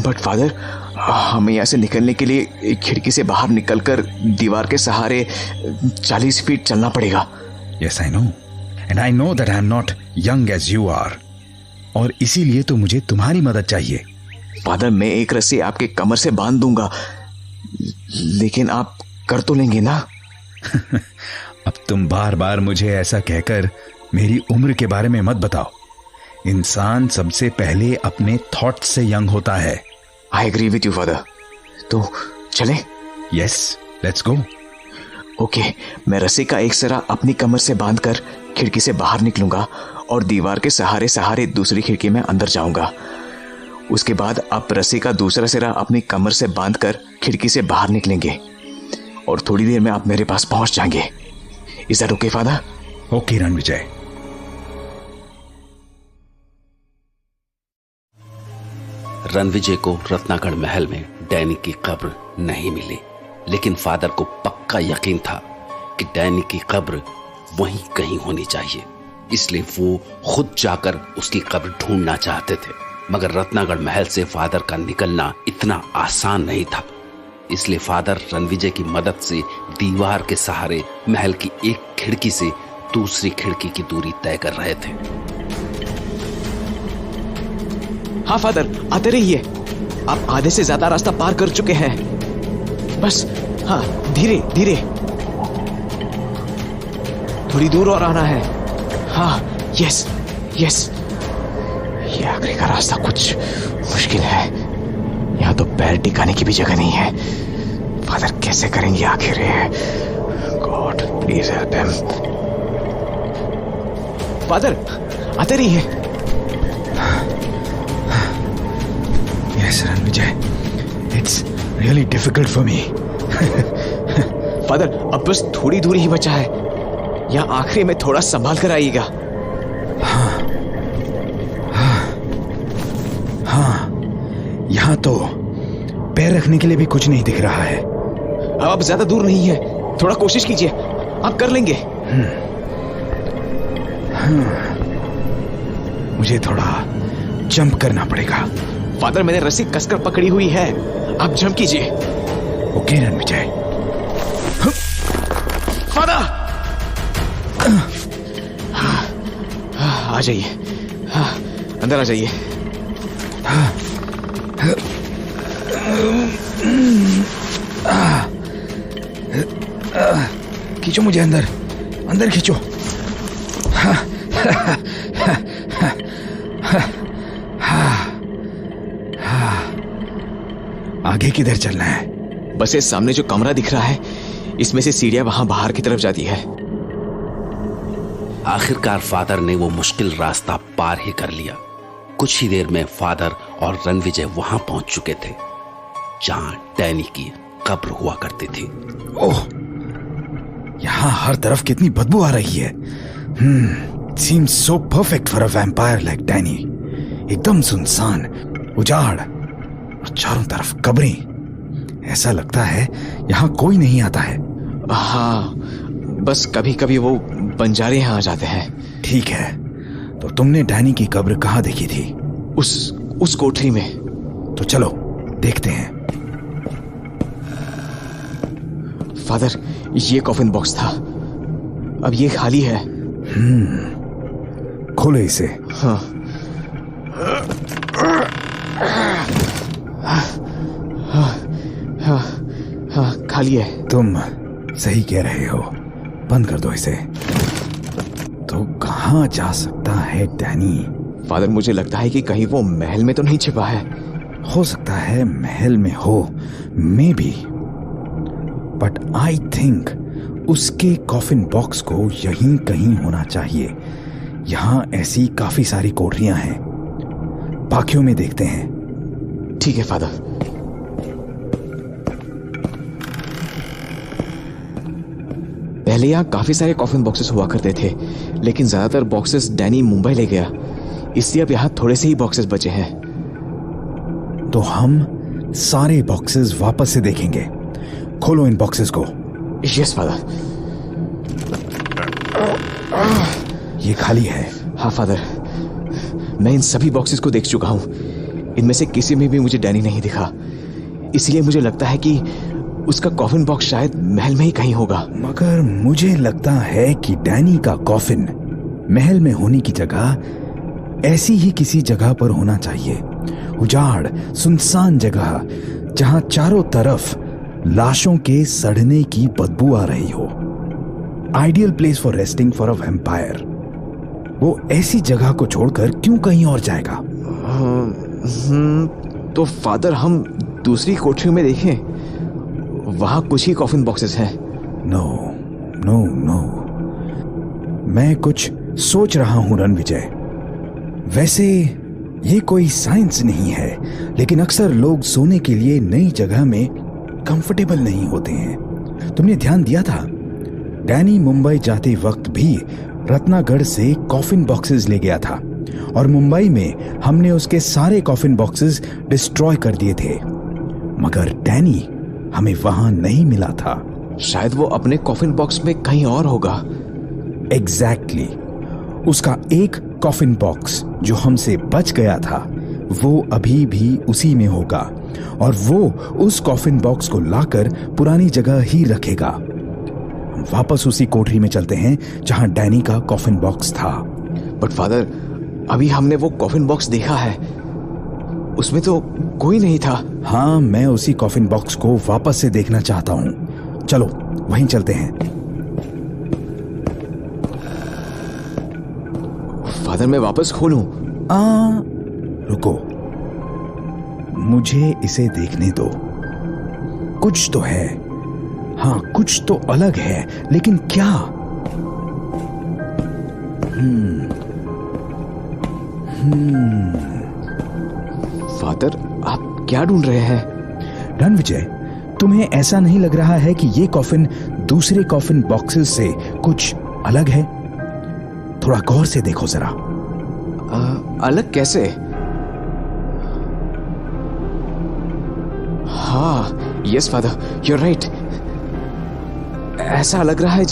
बट फादर, हमें यहाँ से निकलने के लिए एक खिड़की से बाहर निकलकर दीवार के सहारे 40 फीट चलना पड़ेगा। Yes I know, and I know that I am not young as you are, और इसीलिए तो मुझे तुम्हारी मदद चाहिए। फादर, मैं एक रस्सी आपके कमर से बांध दूंगा, लेकिन आप कर तो लेंगे ना? अब तुम बार बार मुझे ऐसा कहकर मेरी उम्र के बारे में मत बताओ। इंसान सबसे पहले अपने थॉट से यंग होता है। I agree with you father. तो चलें? Yes, let's go. ओके, मैं रस्सी का एक सिरा अपनी कमर से बांधकर खिड़की से बाहर निकलूंगा और दीवार के सहारे सहारे दूसरी खिड़की में अंदर जाऊंगा। उसके बाद आप रस्सी का दूसरा सिरा अपनी कमर से बांधकर खिड़की से बाहर निकलेंगे और थोड़ी देर में आप मेरे पास पहुंच जाएंगे। Is that okay father? Okay Ranvijay. Ranvijay को रत्नागढ़ महल में डैनी की कब्र नहीं मिली, लेकिन फादर को पक्का यकीन था कि डैनी की कब्र वहीं कहीं होनी चाहिए। इसलिए वो खुद जाकर उसकी कब्र ढूंढना चाहते थे। मगर रत्नागढ़ महल से फादर का निकलना इतना आसान नहीं था। इसलिए फादर रणविजय की मदद से दीवार के सहारे महल की एक खिड़की से दूसरी खिड़की की दूरी तय कर रहे थे। हाँ फादर, आते रहिए। आप आधे से ज्यादा रास्ता पार कर चुके हैं। बस, हाँ, धीरे धीरे, थोड़ी दूर और आना है। हाँ, यस यस। ये आखिरी का रास्ता कुछ मुश्किल है। यहाँ तो पैर टिकाने की भी जगह नहीं है। फादर कैसे करेंगे आखिर? God please help him. Father आते रहिए। Yes Ranvijay, it's really difficult for me. Father अब बस थोड़ी दूरी ही बचा है। यहाँ आखिरी में थोड़ा संभाल कर आइएगा। हाँ, यहाँ तो पैर रखने के लिए भी कुछ नहीं दिख रहा है। अब ज्यादा दूर नहीं है, थोड़ा कोशिश कीजिए, आप कर लेंगे। मुझे थोड़ा जंप करना पड़ेगा। फादर मैंने रस्सी कसकर पकड़ी हुई है, आप जंप कीजिए। ओके रणविजय। फादर आ जाइए, अंदर आ जाइए। खींचो मुझे अंदर, अंदर खींचो। आगे किधर चलना है? बस ये सामने जो कमरा दिख रहा है, इसमें से सीढ़ियां वहां बाहर की तरफ जाती है। आखिरकार फादर ने वो मुश्किल रास्ता पार ही कर लिया। कुछ ही देर में फादर और रणविजय वहां पहुंच चुके थे जहां डैनी की कब्र हुआ करती थी। ओह, यहाँ हर तरफ कितनी बदबू आ रही है। Seems so perfect for a vampire like Danny. एकदम सुनसान, उजाड़ और चारों तरफ कब्रें। ऐसा लगता है यहाँ कोई नहीं आता है। हाँ, बस कभी कभी वो बंजारे यहाँ आ जाते हैं। ठीक है, तो तुमने डैनी की कब्र कहाँ देखी थी? उस कोठरी में। तो चलो देखते हैं। फादर ये कॉफिन बॉक्स था, अब ये खाली है। खोलो इसे। हाँ। हाँ, खाली है। तुम सही कह रहे हो, बंद कर दो इसे। तो कहाँ जा सकता है डैनी? फादर मुझे लगता है कि कहीं वो महल में तो नहीं छिपा है। हो सकता है महल में हो, may be, but I think उसके कॉफिन बॉक्स को यहीं कहीं होना चाहिए। यहाँ ऐसी काफी सारी कोठरियां हैं, बाकियों में देखते हैं। ठीक है फादर। पहले यहाँ काफी सारे कॉफिन बॉक्सेस हुआ करते थे, लेकिन ज्यादातर बॉक्सेस डैनी मुंबई ले गया, इसलिए अब यहाँ थोड़े से ही बॉक्सेस बचे हैं। तो हम सारे बॉक्सेस वापस से देखेंगे। खोलो इन बॉक्सेस को। Yes father. ये खाली है। हाँ फादर, मैं इन सभी बॉक्सेस को देख चुका हूँ। इनमें से किसी में भी मुझे डैनी नहीं दिखा, इसलिए मुझे लगता है कि उसका कॉफिन बॉक्स शायद महल में ही कहीं होगा। मगर मुझे लगता है कि डैनी का कॉफिन महल में होने की जगह ऐसी ही किसी जगह पर होना चाहिए। उजाड़, सुनसान जगह जहां चारों तरफ लाशों के सड़ने की बदबू आ रही हो। Ideal place for resting for a vampire. वो ऐसी जगह को छोड़कर क्यों कहीं और जाएगा? तो फादर हम दूसरी कोठरी में देखें, वहां कुछ ही कॉफिन बॉक्सेस हैं। नो नो नो, मैं कुछ सोच रहा हूं रणविजय। वैसे ये कोई साइंस नहीं है, लेकिन अक्सर लोग सोने के लिए नई जगह में कंफर्टेबल नहीं होते हैं। तुमने ध्यान दिया था, डैनी मुंबई जाते वक्त भी रत्नागढ़ से कॉफिन बॉक्सेस ले गया था और मुंबई में हमने उसके सारे कॉफिन बॉक्सेस डिस्ट्रॉय कर दिए थे, मगर डैनी हमें वहां नहीं मिला था। शायद वो अपने कॉफिन बॉक्स में कहीं और होगा। एग्जैक्टली। उसका एक कॉफिन बॉक्स जो हमसे बच गया था वो अभी भी उसी में होगा और वो उस कॉफिन बॉक्स को लाकर पुरानी जगह ही रखेगा। हम वापस उसी कोठरी में चलते हैं जहां डैनी का कॉफिन बॉक्स था। बट फादर, अभी हमने वो कॉफिन बॉक्स देखा है, उसमें तो कोई नहीं था। हाँ, मैं उसी कॉफिन बॉक्स को वापस से देखना चाहता हूं। चलो वहीं चलते हैं। फादर, मैं वापस खोलूं? रुको, मुझे इसे देखने दो। कुछ तो है, हाँ कुछ तो अलग है, लेकिन क्या? फादर, आप क्या ढूंढ रहे हैं? रणविजय, तुम्हें ऐसा नहीं लग रहा है कि ये कॉफिन दूसरे कॉफिन बॉक्सेस से कुछ अलग है? थोड़ा गौर से देखो जरा। अलग कैसे? हाँ, yes father, you are right. ऐसा लग रहा है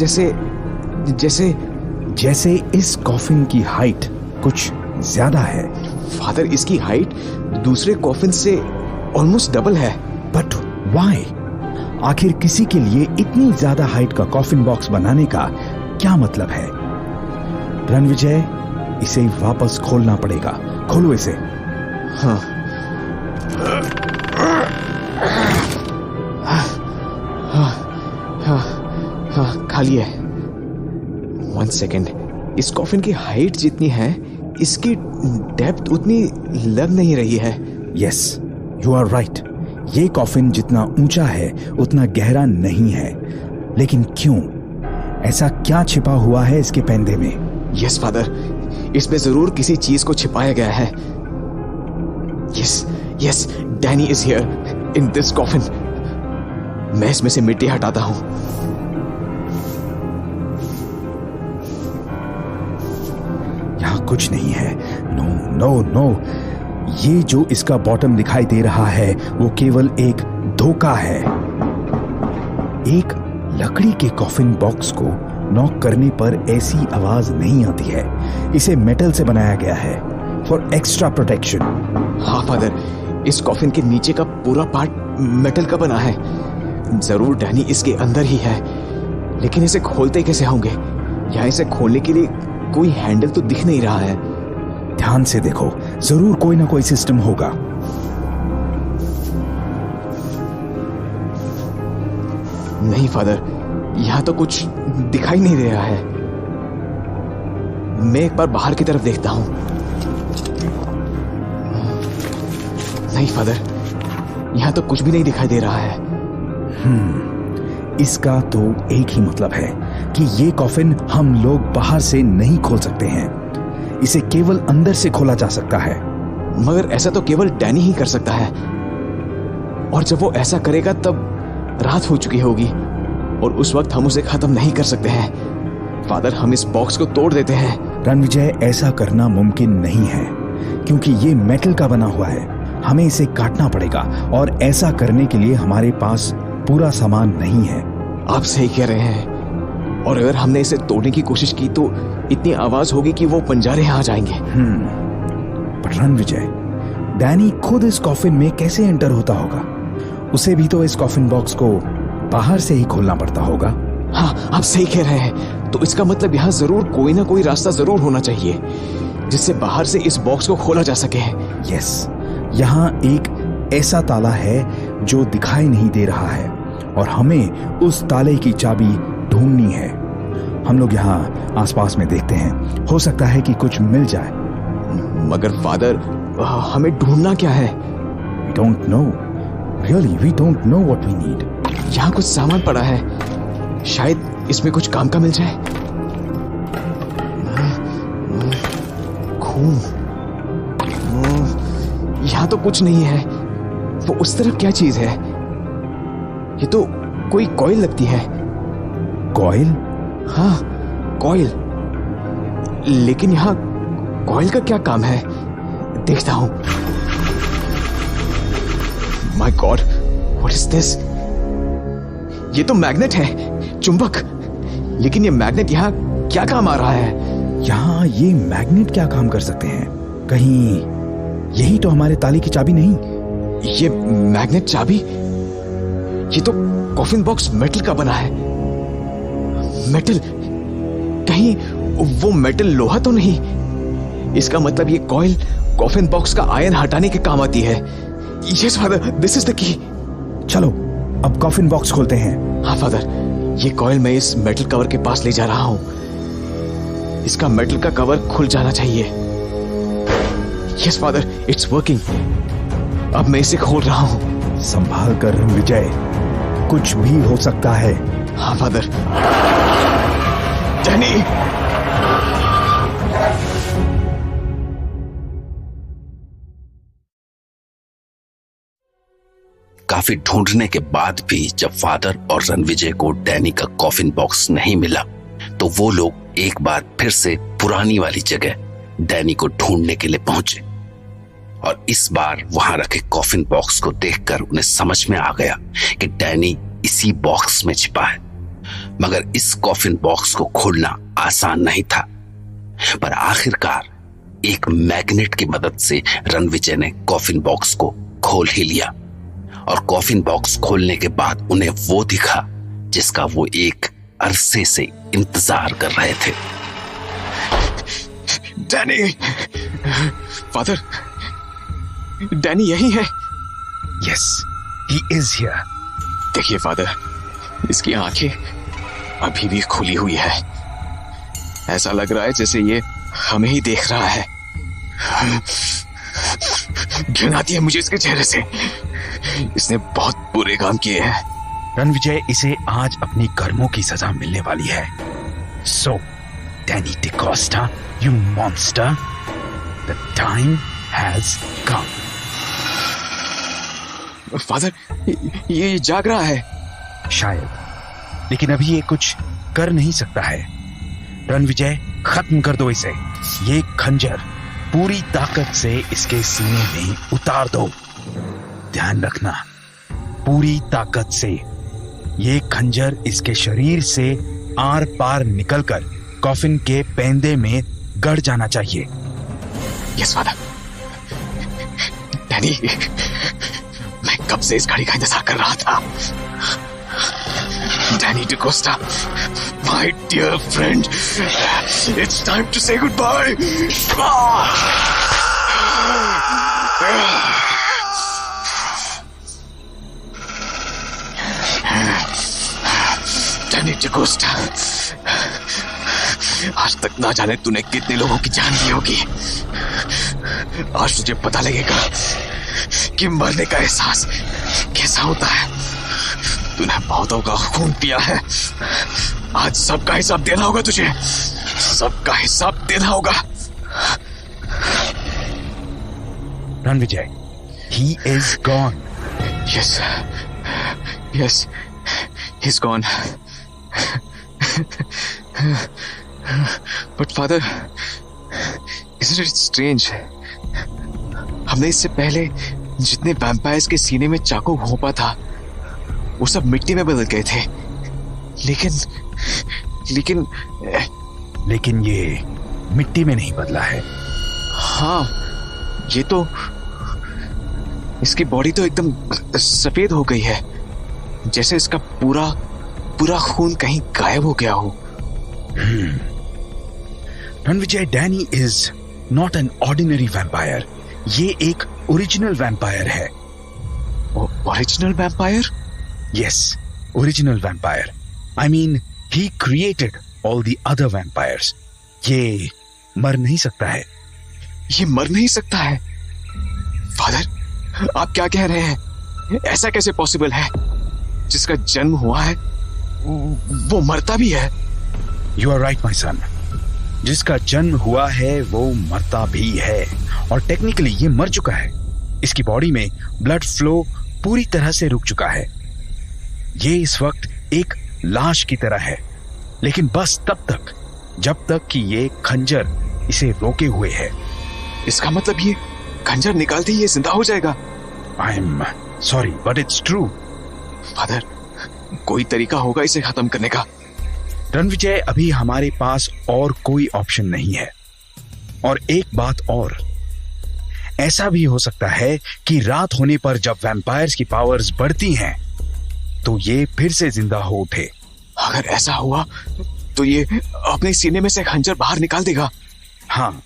जैसे इस कॉफिन की हाइट कुछ ज्यादा है। फादर, इसकी हाइट दूसरे कॉफिन से ऑलमोस्ट डबल है। But why? आखिर किसी के लिए इतनी ज्यादा हाइट का कॉफिन बॉक्स बनाने का क्या मतलब है? रणविजय, इसे वापस खोलना पड़ेगा। खोलो इसे। हाँ। हाँ, खाली है। 1 सेकेंड, इस कॉफिन की हाइट जितनी है इसकी डेप्थ उतनी लग नहीं रही है। Yes, you are right. ये कॉफिन जितना ऊंचा है उतना गहरा नहीं है, लेकिन क्यों? ऐसा क्या छिपा हुआ है इसके पैंदे में? यस फादर, इसमें जरूर किसी चीज को छिपाया गया है। Yes, Danny is here in this coffin. मैं इसमें से मिट्टी हटाता हूं। यहां कुछ नहीं है। नो, ये जो इसका बॉटम दिखाई दे रहा है वो केवल एक धोखा है। एक लकड़ी के कॉफिन बॉक्स को नॉक करने पर ऐसी आवाज नहीं आती है। इसे मेटल से बनाया गया है फॉर एक्स्ट्रा प्रोटेक्शन। हाँ फादर, इस कॉफिन के नीचे का पूरा पार्ट मेटल का बना है। जरूर डैनी इसके अंदर ही है, लेकिन इसे खोलते कैसे होंगे? यहाँ इसे खोलने के लिए कोई हैंडल तो दिख नहीं रहा है। ध्यान से देखो, जरूर कोई ना कोई सिस्टम होगा। नहीं फादर, यहाँ तो कुछ दिखाई नहीं दे रहा है। मैं एक बार बाहर की तरफ देखता हूं। नहीं फादर, यहाँ तो कुछ भी नहीं दिखाई दे रहा है। इसका तो एक ही मतलब है कि ये कॉफिन हम लोग बाहर से नहीं खोल सकते हैं। इसे केवल अंदर से खोला जा सकता है। मगर ऐसा तो केवल डैनी ही कर सकता है, और जब वो ऐसा करेगा तब रात हो चुकी होगी और उस वक्त हम उसे खत्म नहीं कर सकते हैं। फादर, हम इस बॉक्स को तोड़ देते हैं। रणविजय, ऐसा करना मुमकिन नहीं है क्योंकि ये मेटल का बना हुआ है। हमें इसे काटना पड़ेगा और ऐसा करने के लिए हमारे पास पूरा सामान नहीं है। आप सही कह रहे हैं, और अगर हमने इसे तोड़ने की कोशिश की तो इतनी आवाज होगी कि वो बंजारे आ जाएंगे। पर रणविजय, डैनी खुद इस कॉफिन में कैसे एंटर होता होगा? उसे भी तो इस कॉफिन बॉक्स को बाहर से ही खोलना पड़ता होगा। हाँ, आप सही कह रहे हैं। तो इसका मतलब यहाँ जरूर कोई ना कोई रास्ता जरूर होना चाहिए जिससे बाहर से इस बॉक्स को खोला जा सके। यस, यहाँ एक ऐसा ताला है जो दिखाई नहीं दे रहा है और हमें उस ताले की चाबी ढूंढनी है। हम लोग यहाँ आसपास में देखते हैं, हो सकता है कि कुछ मिल जाए। मगर फादर, हमें ढूंढना क्या है? We don't know. Really, we don't know what we need. यहाँ कुछ सामान पड़ा है, शायद इसमें कुछ काम का मिल जाए। खून। यहाँ तो कुछ नहीं है। वो उस तरफ क्या चीज है? ये तो कोई कॉइल लगती है। कॉइल? हाँ, कॉइल। लेकिन यहाँ कॉइल का क्या काम है? देखता हूं। My God, what is this? ये तो मैग्नेट है, चुंबक। लेकिन ये मैग्नेट यहाँ क्या काम आ रहा है? यहाँ ये मैग्नेट क्या काम कर सकते हैं? कहीं यही तो हमारे ताले की चाबी नहीं? ये मैग्नेट चाबी? ये तो कॉफिन बॉक्स मेटल का बना है। मेटल? कहीं वो मेटल लोहा तो नहीं? इसका मतलब ये कॉइल कॉफिन बॉक्स का आयरन हटाने के काम आती है। Yes father, this is the key. चलो अब कॉफिन बॉक्स खोलते हैं। हाँ फादर, ये कॉइल मैं इस मेटल कवर के पास ले जा रहा हूं। इसका मेटल का कवर खुल जाना चाहिए। Yes father, it's working. अब मैं इसे खोल रहा हूं। संभाल कर विजय, कुछ भी हो सकता है। हाँ फादर। डैनी! काफी ढूंढने के बाद भी जब फादर और रणविजय को डैनी का कॉफिन बॉक्स नहीं मिला तो वो लोग एक बार फिर से पुरानी वाली जगह डैनी को ढूंढने के लिए पहुंचे। और इस बार वहां रखे कॉफिन बॉक्स को देखकर उन्हें समझ में आ गया कि डैनी इसी बॉक्स में छिपा है। मगर इस कॉफिन बॉक्स को खोलना आसान नहीं था। पर आखिरकार एक मैग्नेट की मदद से रणविजय ने कॉफिन बॉक्स को खोल ही लिया। और कॉफिन बॉक्स खोलने के बाद उन्हें वो दिखा जिसका वो एक अरसे से इंतजार कर रहे थे। डैनी! फादर, डैनी यही है। Yes, he is here. देखिए फादर, इसकी आंखें अभी भी खुली हुई है। ऐसा लग रहा है जैसे ये हमें ही देख रहा है। घृणा आती है मुझे इसके चेहरे से। इसने बहुत बुरे काम किए हैं। रणविजय, इसे आज अपनी कर्मों की सजा मिलने वाली है। So Danny D'Costa, you monster, the time has come. Father, ये जाग रहा है। शायद, लेकिन अभी ये कुछ कर नहीं सकता है। रणविजय, खत्म कर दो इसे। ये खंजर पूरी ताकत से इसके सीने में उतार दो। ध्यान रखना, पूरी ताकत से। ये खंजर इसके शरीर से आर पार निकलकर कॉफिन के पेंदे में गड़ जाना चाहिए। Yes father. डैनी, मैं कब से इस घड़ी का इंतजार कर रहा था। Danny D'Costa, my dear friend, it's time to say goodbye. Danny D'Costa, आज तक ना जाने तूने कितने लोगों की जान ली होगी। आज तुझे पता लगेगा कि मरने का एहसास कैसा होता है। तूने बहुतों का खून पिया है। आज सबका हिसाब देना होगा तुझे। सबका हिसाब देना होगा। Ranvijay, he is gone. Yes, yes, he's gone. But father, isn't it strange? हमने इससे पहले जितने वैम्पायर्स के सीने में चाकू घोंपा था वो सब मिट्टी में बदल गए थे। लेकिन ये मिट्टी में नहीं बदला है। हाँ, ये तो इसकी बॉडी तो एकदम सफेद हो गई है, जैसे इसका पूरा खून कहीं गायब हो गया हो। Ranvijay, Danny is not an ordinary vampire. ये एक ओरिजिनल वैम्पायर है। Original vampire? Yes, original vampire. I mean he created all the other vampires. ये मर नहीं सकता है। ये मर नहीं सकता है? फादर, आप क्या कह रहे हैं? ऐसा कैसे पॉसिबल है? जिसका जन्म हुआ है वो मरता भी है? यू आर राइट माई सन। जिसका जन्म हुआ है वो मरता भी है, और टेक्निकली ये मर चुका है। इसकी बॉडी में ब्लड फ्लो पूरी तरह से रुक चुका है। ये इस वक्त एक लाश की तरह है, लेकिन बस तब तक जब तक कि ये खंजर इसे रोके हुए है। इसका मतलब ये खंजर निकालते ही ये जिंदा हो जाएगा? I am sorry but it's true. Father, कोई तरीका होगा इसे खत्म करने का? रणविजय, अभी हमारे पास और कोई ऑप्शन नहीं है। और एक बात और, ऐसा भी हो सकता है कि रात होने पर जब वैम्पायर्स की पावर्स बढ़ती हैं तो ये फिर से जिंदा हो उठे। अगर ऐसा हुआ तो ये अपने सीने में से खंजर बाहर निकाल देगा। हाँ,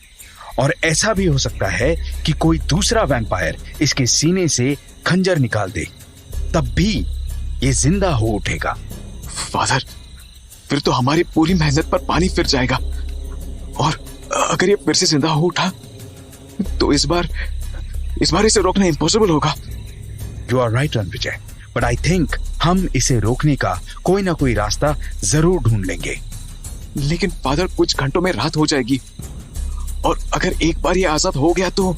और ऐसा भी हो सकता है कि कोई दूसरा वैम्पायर इसके सीने से खंजर निकाल दे, तब भी ये जिंदा हो उठेगा। फादर, फिर तो हमारी पूरी मेहनत पर पानी फिर जाएगा। और अगर ये फिर से जिंदा हो उठा तो इस बार इसे रोकना इम्पॉसिबल होगा। You are right Ranvijay, but I think हम इसे रोकने का कोई ना कोई रास्ता जरूर ढूंढ लेंगे। लेकिन फादर, कुछ घंटों में रात हो जाएगी, और अगर एक बार ये आजाद हो गया तो?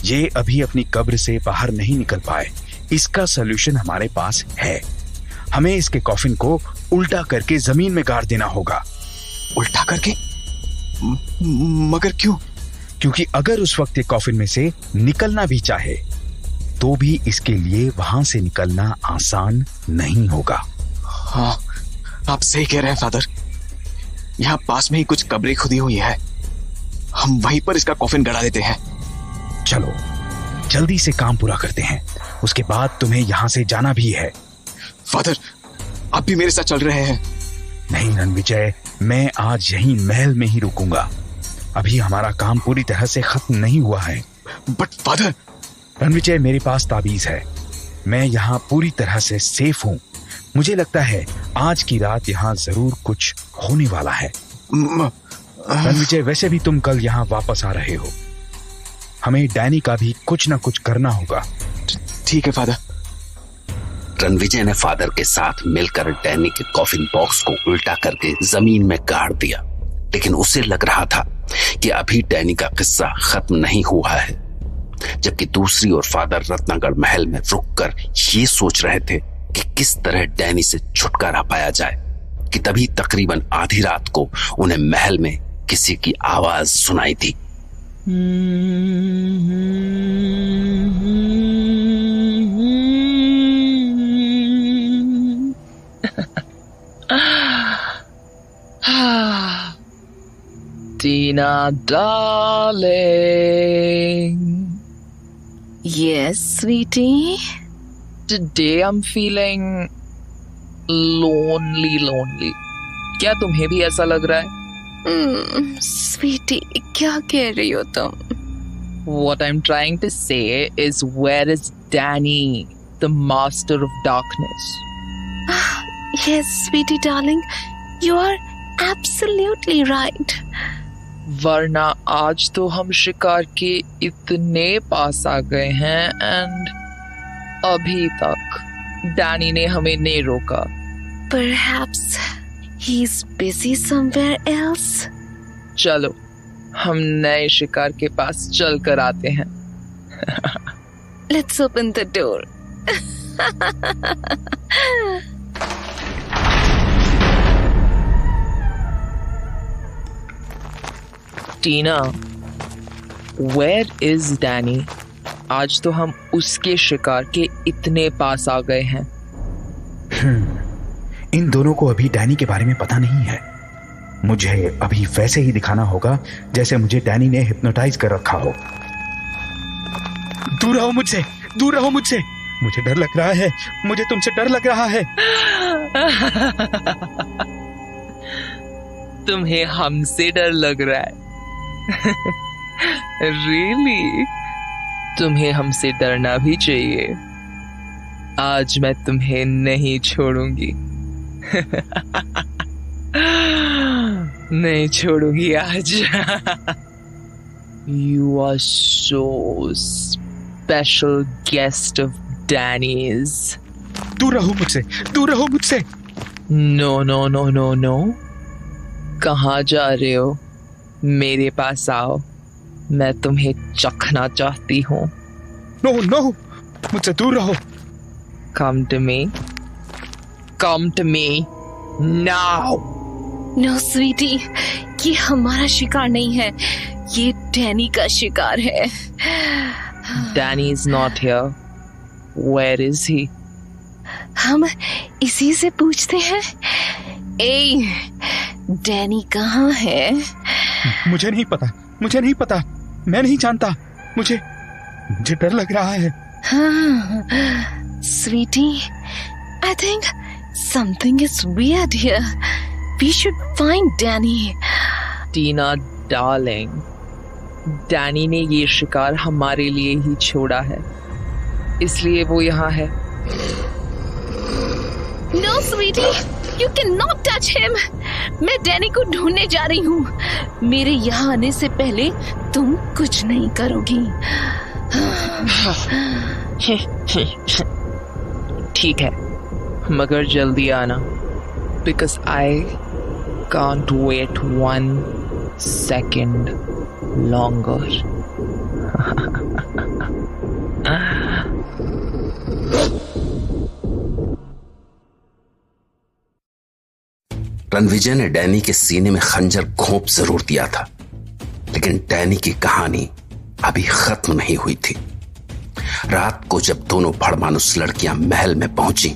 ये अभी अपनी कब्र से बाहर नहीं निकल पाए। इसका सलूशन हमारे पास है। हमें इसके कॉफिन को उल्टा करके जमीन में गाड़ देना होगा। उल्टा करके? मगर क्यों? क्योंकि अगर उस वक्त ये कॉफिन में से निकलना भी चाहे तो भी इसके लिए वहां से निकलना आसान नहीं होगा। हाँ, आप सही कह रहे हैं फादर। यहाँ पास में ही कुछ कब्रें खुदी हुई है, हम वहीं पर इसका कॉफिन गड़ा देते हैं। चलो जल्दी से काम पूरा करते हैं, उसके बाद तुम्हें यहाँ से जाना भी है। फादर, आप भी मेरे साथ चल रहे हैं? नहीं रणविजय, मैं आज यहीं महल में ही रुकूंगा। अभी हमारा काम पूरी तरह से खत्म नहीं हुआ है। But father. रणविजय, मेरे पास ताबीज है। मैं यहाँ पूरी तरह से सेफ हूँ। मुझे लगता है आज की रात यहाँ जरूर कुछ होने वाला है। रणविजय, वैसे भी तुम कल यहाँ वापस आ रहे हो। हमें डैनी का भी कुछ ना कुछ करना होगा। ठीक है फादर। रणविजय ने फादर के साथ मिलकर डैनी के कॉफिन बॉक्स को उल्टा करके जमीन में गाड़ दिया, लेकिन उसे लग रहा था कि अभी डैनी का किस्सा खत्म नहीं हुआ है। जबकि दूसरी ओर फादर रत्नागढ़ महल में रुककर ये सोच रहे थे कि किस तरह डैनी से छुटकारा पाया जाए, कि तभी तकरीबन आधी रात को उन्हें महल में किसी की आवाज सुनाई दी। Tina, darling. Yes, sweetie. Today I'm feeling lonely. क्या तुम्हें भी ऐसा लग रहा है? Sweetie, क्या कह रही हो तुम? What I'm trying to say is, where is Danny, the master of darkness? Yes, sweetie darling, you are absolutely right. वरना आज तो हम शिकार के इतने पास आ गए हैं एंड अभी तक डैनी ने हमें नहीं रोका। Perhaps he's busy somewhere else. चलो हम नए शिकार के पास चल कर आते हैं। Let's open the door. Tina, where is Danny? आज तो हम उसके शिकार के इतने पास आ गए हैं। इन दोनों को अभी डैनी के बारे में पता नहीं है। मुझे अभी वैसे ही दिखाना होगा जैसे मुझे डैनी ने हिप्नोटाइज कर रखा हो। दूर रहो मुझसे, दूर रहो मुझसे। मुझे डर लग रहा है, मुझे तुमसे डर लग रहा है। तुम्हें हमसे डर लग रहा है? Really? तुम्हें हमसे डरना भी चाहिए। आज मैं तुम्हें नहीं छोड़ूंगी। नहीं छोड़ूंगी आज। You are so special guest of Danny's. दूर रहो मुझसे, दूर रहो मुझसे। No, no, no, no, no. कहाँ जा रहे हो? मेरे पास आओ, मैं तुम्हें चखना चाहती हूँ। नो नो, मुझसे दूर रहो। Come to me. Come to me now. No sweetie, ये हमारा शिकार नहीं है, ये डैनी का शिकार है। Danny is not here. Where is he? हम इसी से पूछते हैं। ए, डैनी कहाँ है? मुझे नहीं पता, मुझे नहीं पता, मैं नहीं जानता। मुझे डर लग रहा है। हाँ, Sweety, I think something is weird here. We should find Danny. Tina darling, Danny ने ये शिकार हमारे लिए ही छोड़ा है, इसलिए वो यहाँ है। No, sweetie, you cannot touch him. मैं डैनी को ढूंढने जा रही हूँ। मेरे यहाँ आने से पहले तुम कुछ नहीं करोगी। ठीक है, मगर जल्दी आना, because I can't wait 1 second longer. Ranvijay ने डैनी के सीने में खंजर घोंप जरूर दिया था, लेकिन डैनी की कहानी अभी खत्म नहीं हुई थी। रात को जब दोनों भड़मानुस लड़कियां महल में पहुंची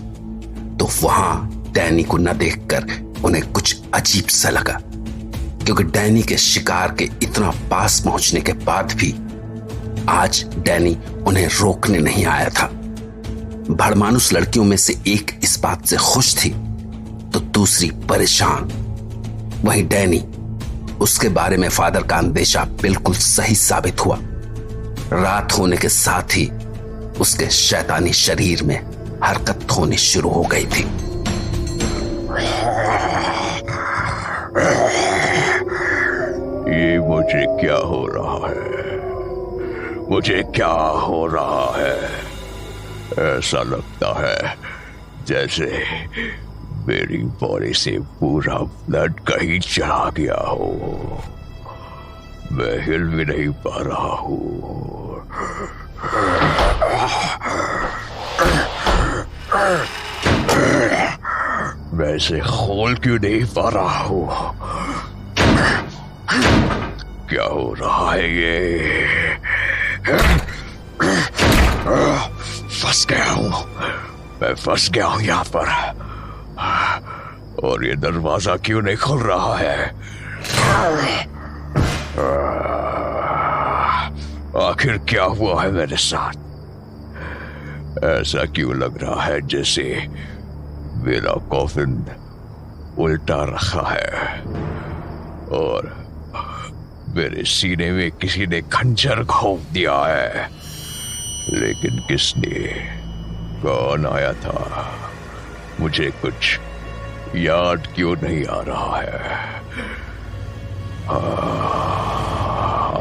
तो वहां डैनी को न देखकर उन्हें कुछ अजीब सा लगा, क्योंकि डैनी के शिकार के इतना पास पहुंचने के बाद भी आज डैनी उन्हें रोकने नहीं आया था। भड़मानुस लड़कियों में से एक इस बात से खुश थी तो दूसरी परेशान। वहीं डैनी, उसके बारे में फादर का अंदेशा बिल्कुल सही साबित हुआ। रात होने के साथ ही उसके शैतानी शरीर में हरकत होनी शुरू हो गई थी। ये मुझे क्या हो रहा है? मुझे क्या हो रहा है? ऐसा लगता है जैसे मेरी बॉडी से पूरा ब्लड कहीं चला गया हो। मैं हिल भी नहीं पा रहा हूँ। मैं इसे खोल क्यों नहीं पा रहा हूँ? क्या हो रहा है ये? फंस गया हूँ, मैं फंस गया हूँ यहाँ पर। और ये दरवाजा क्यों नहीं खुल रहा है? आखिर क्या हुआ है मेरे साथ? ऐसा क्यों लग रहा है जैसे मेरा कॉफिन उल्टा रखा है और मेरे सीने में किसी ने खंजर घोंप दिया है। लेकिन किसने? कौन आया था? मुझे कुछ याद क्यों नहीं आ रहा है?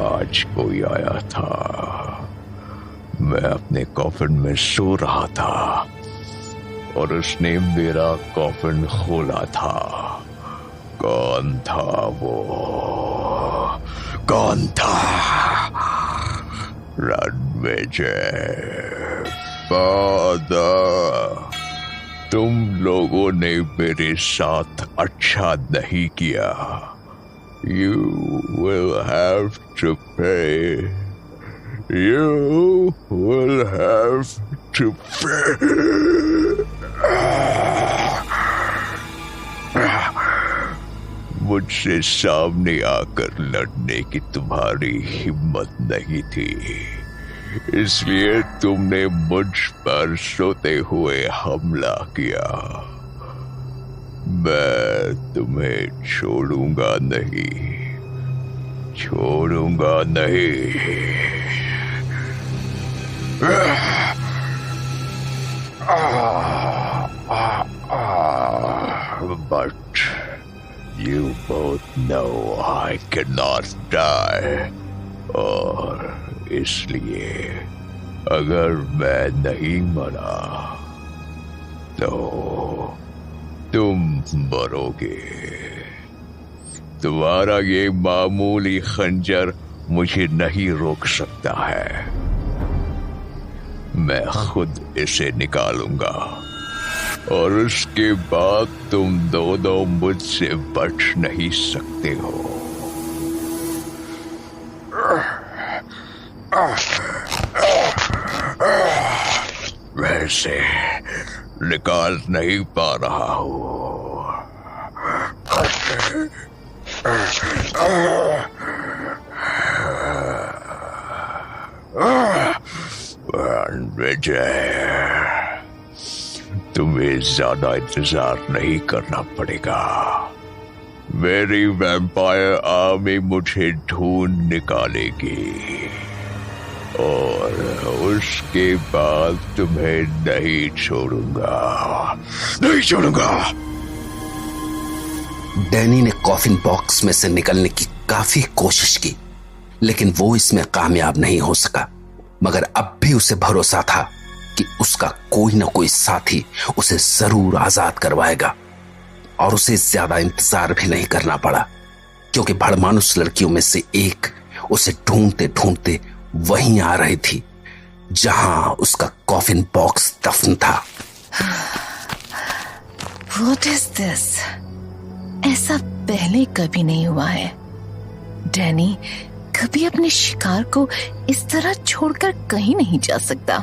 आज कोई आया था। मैं अपने कॉफिन में सो रहा था और उसने मेरा कॉफिन खोला था। कौन था वो? कौन था? रणविजय, फादर, तुम लोगों ने मेरे साथ अच्छा नहीं किया। You will have to pay. You will have to pay. मुझसे सामने आकर लड़ने की तुम्हारी हिम्मत नहीं थी, इसलिए तुमने मुझ पर सोते हुए हमला किया। मैं तुम्हें छोड़ूंगा नहीं, छोड़ूंगा नहीं। But you both know I cannot die. और इसलिए अगर मैं नहीं मरा तो तुम मरोगे। तुम्हारा ये मामूली खंजर मुझे नहीं रोक सकता है। मैं खुद इसे निकालूंगा और उसके बाद तुम दोनों मुझसे बच नहीं सकते हो। वैसे निकाल नहीं पा रहा हूं। विजय, तुम्हें ज्यादा इंतजार नहीं करना पड़ेगा। मेरी वैम्पायर आर्मी मुझे ढूंढ निकालेगी और उसके बाद तुम्हें नहीं छोड़ूंगा, नहीं छोड़ूंगा। डैनी ने कॉफिन बॉक्स में से निकलने की काफी कोशिश की, लेकिन वो इसमें कामयाब नहीं हो सका। मगर अब भी उसे भरोसा था कि उसका कोई ना कोई साथी उसे जरूर आजाद करवाएगा। और उसे ज्यादा इंतजार भी नहीं करना पड़ा, क्योंकि भड़मानुस लड़कियों में से एक उसे ढूंढते ढूंढते वहीं आ रही थी जहां उसका कॉफिन बॉक्स दफन था। What is this? ऐसा पहले कभी नहीं हुआ है। डैनी कभी अपने शिकार को इस तरह छोड़कर कहीं नहीं जा सकता।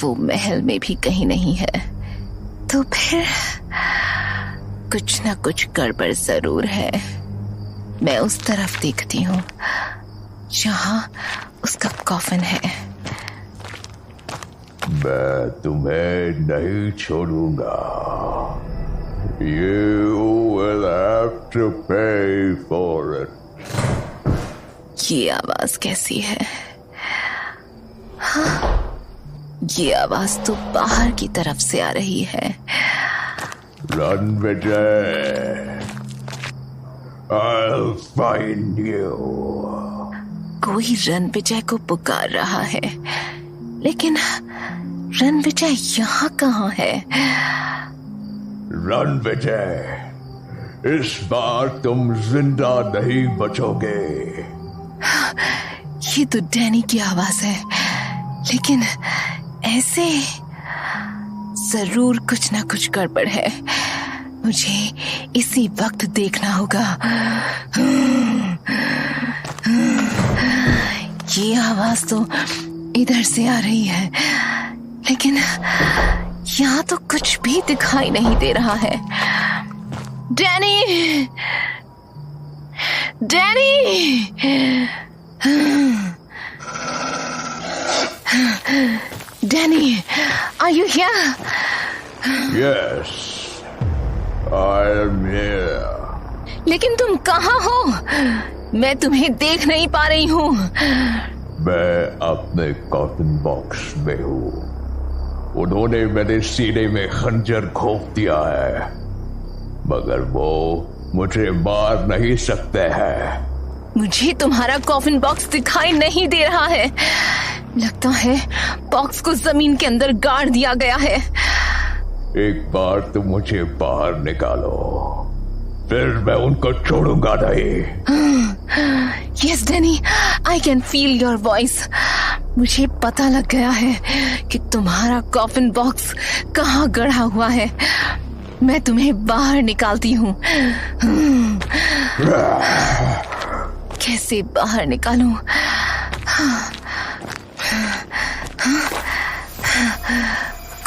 वो महल में भी कहीं नहीं है, तो फिर कुछ ना कुछ गड़बड़ जरूर है। मैं उस तरफ देखती हूँ जहां उसका कॉफिन है। मैं तुम्हें नहीं छोड़ूंगा। You will have to pay for it. ये आवाज कैसी है? हाँ, ये आवाज तो बाहर की तरफ से आ रही है। Run, Vijay. I'll find you. कोई रणविजय को पुकार रहा है, लेकिन रणविजय यहाँ कहाँ है? रणविजय, इस बार तुम जिंदा नहीं बचोगे। ये तो डैनी की आवाज है, लेकिन ऐसे जरूर कुछ ना कुछ गड़बड़ है। मुझे इसी वक्त देखना होगा। ये आवाज तो इधर से आ रही है, लेकिन यहाँ तो कुछ भी दिखाई नहीं दे रहा है। Danny, Danny, Danny, are you here? Yes, I am here. लेकिन तुम कहाँ हो? मैं तुम्हें देख नहीं पा रही हूँ। मैं अपने कॉफिन बॉक्स में हूँ। उन्होंने मेरे सीने में खंजर घोंप दिया है, मगर वो मुझे मार नहीं सकते हैं। मुझे तुम्हारा कॉफिन बॉक्स दिखाई नहीं दे रहा है। लगता है बॉक्स को जमीन के अंदर गाड़ दिया गया है। एक बार तुम मुझे बाहर निकालो, फिर मैं उनको छोड़ूंगा नहीं। Yes Danny, I can feel your voice. मुझे पता लग गया है कि तुम्हारा कॉफिन बॉक्स कहाँ गड़ा हुआ है। मैं तुम्हें बाहर निकालती हूँ। कैसे बाहर निकालूं?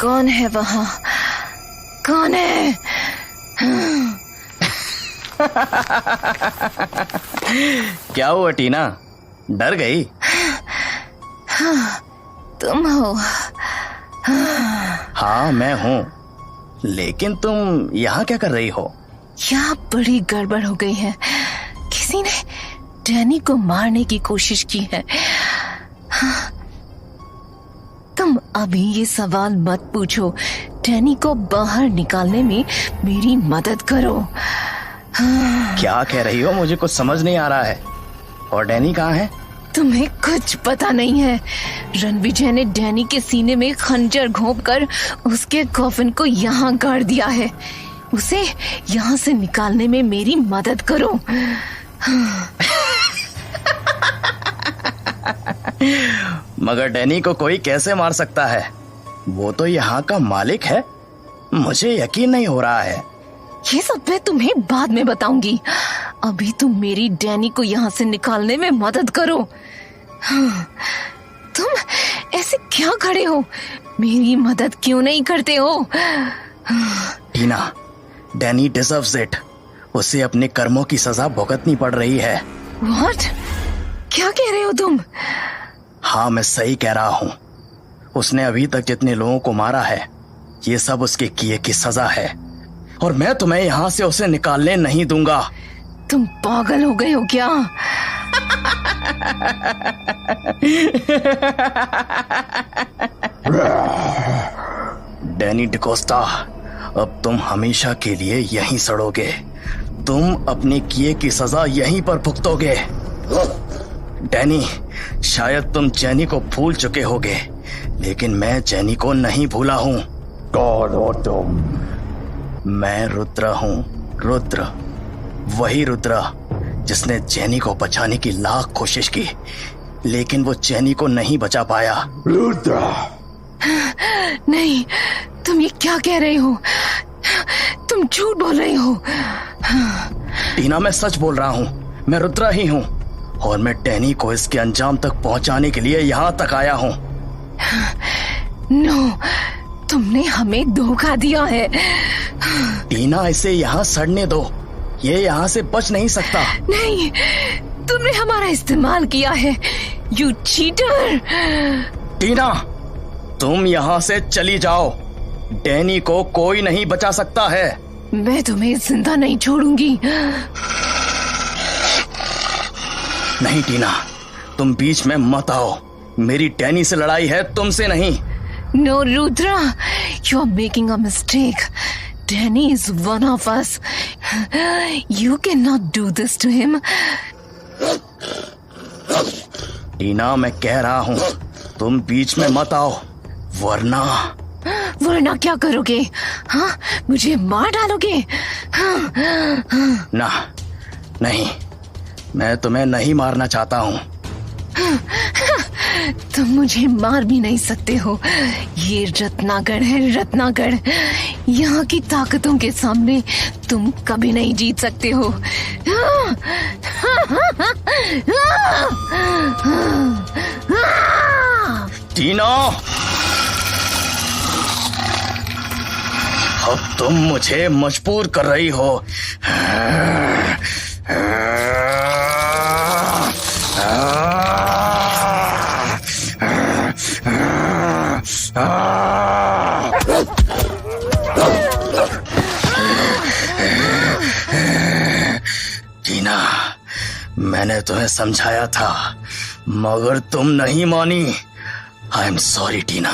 कौन है वहां? कौन है? क्या हुआ टीना, डर गई? तुम हो? हाँ मैं हूँ, लेकिन तुम यहाँ क्या कर रही हो? यहाँ बड़ी गड़बड़ हो गई है। किसी ने डैनी को मारने की कोशिश की है। अभी ये सवाल मत पूछो। डैनी को बाहर निकालने में मेरी मदद करो। क्या कह रही हो? मुझे कुछ समझ नहीं आ रहा है। और डैनी कहाँ है? तुम्हें कुछ पता नहीं है। रणविजय ने डैनी के सीने में खंजर घोंपकर उसके कॉफिन को यहाँ गाड़ दिया है। उसे यहाँ से निकालने में मेरी मदद करो। मगर डैनी को कोई कैसे मार सकता है? वो तो यहाँ का मालिक है। मुझे यकीन नहीं हो रहा है। ये सब मैं तुम्हें बाद में बताऊंगी। अभी तुम मेरी डैनी को यहाँ से निकालने में मदद करो। तुम ऐसे क्या खड़े हो? मेरी मदद क्यों नहीं करते हो? टीना, डैनी डिजर्व्स इट। उसे अपने कर्मों की सजा भुगतनी पड़ रही है। What? क्या कह रहे हो तुम? हाँ, मैं सही कह रहा हूँ। उसने अभी तक जितने लोगों को मारा है, ये सब उसके किए की सजा है। और मैं तुम्हें यहाँ से उसे निकालने नहीं दूंगा। तुम पागल हो गए हो क्या? डैनी डिकोस्टा, अब तुम हमेशा के लिए यहीं सड़ोगे। तुम अपने किए की सजा यहीं पर भुगतोगे। डैनी, शायद तुम जैनी को भूल चुके होगे, लेकिन मैं जैनी को नहीं भूला हूँ। कौन हो तुम? मैं रुद्र हूँ। रुद्र, वही रुद्र जिसने जैनी को बचाने की लाख कोशिश की, लेकिन वो जैनी को नहीं बचा पाया। रुद्र! नहीं, तुम ये क्या कह रहे हो? तुम झूठ बोल रहे हो। टीना, मैं सच बोल रहा हूँ। मैं रुद्र ही हूँ और मैं डैनी को इसके अंजाम तक पहुंचाने के लिए यहाँ तक आया हूँ। नो, तुमने हमें धोखा दिया है। टीना, इसे यहाँ सड़ने दो। ये यहाँ से बच नहीं सकता। नहीं, तुमने हमारा इस्तेमाल किया है। You cheater. टीना, तुम यहाँ से चली जाओ। डैनी को कोई नहीं बचा सकता है। मैं तुम्हें जिंदा नहीं छोड़ूंगी। नहीं टीना, तुम बीच में मत आओ। मेरी डैनी से लड़ाई है, तुमसे नहीं। No, Rudra, you are making a mistake. Danny is one of us. You cannot do this to him. टीना, मैं कह रहा हूँ, तुम बीच में मत आओ, वरना क्या करोगे? हाँ, मुझे मार डालोगे? ना, नहीं, मैं तुम्हें नहीं मारना चाहता हूँ। तुम मुझे मार भी नहीं सकते हो। ये रत्नागढ़ है, रत्नागढ़। यहाँ की ताकतों के सामने तुम कभी नहीं जीत सकते हो। टीना, अब तुम मुझे मजबूर कर रही हो। टीना, मैंने तुम्हें समझाया था, मगर तुम नहीं मानी। I am sorry Tina,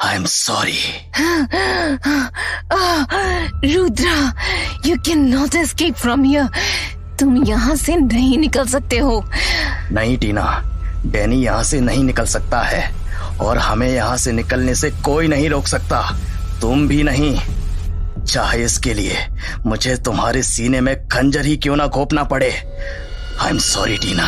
I am sorry. Rudra, you can not escape from here. तुम यहाँ से नहीं निकल सकते हो। नहीं टीना, डैनी यहाँ से नहीं निकल सकता है और हमें यहाँ से निकलने से कोई नहीं रोक सकता, तुम भी नहीं। चाहे इसके लिए मुझे तुम्हारे सीने में खंजर ही क्यों ना घोंपना पड़े। I am sorry Tina.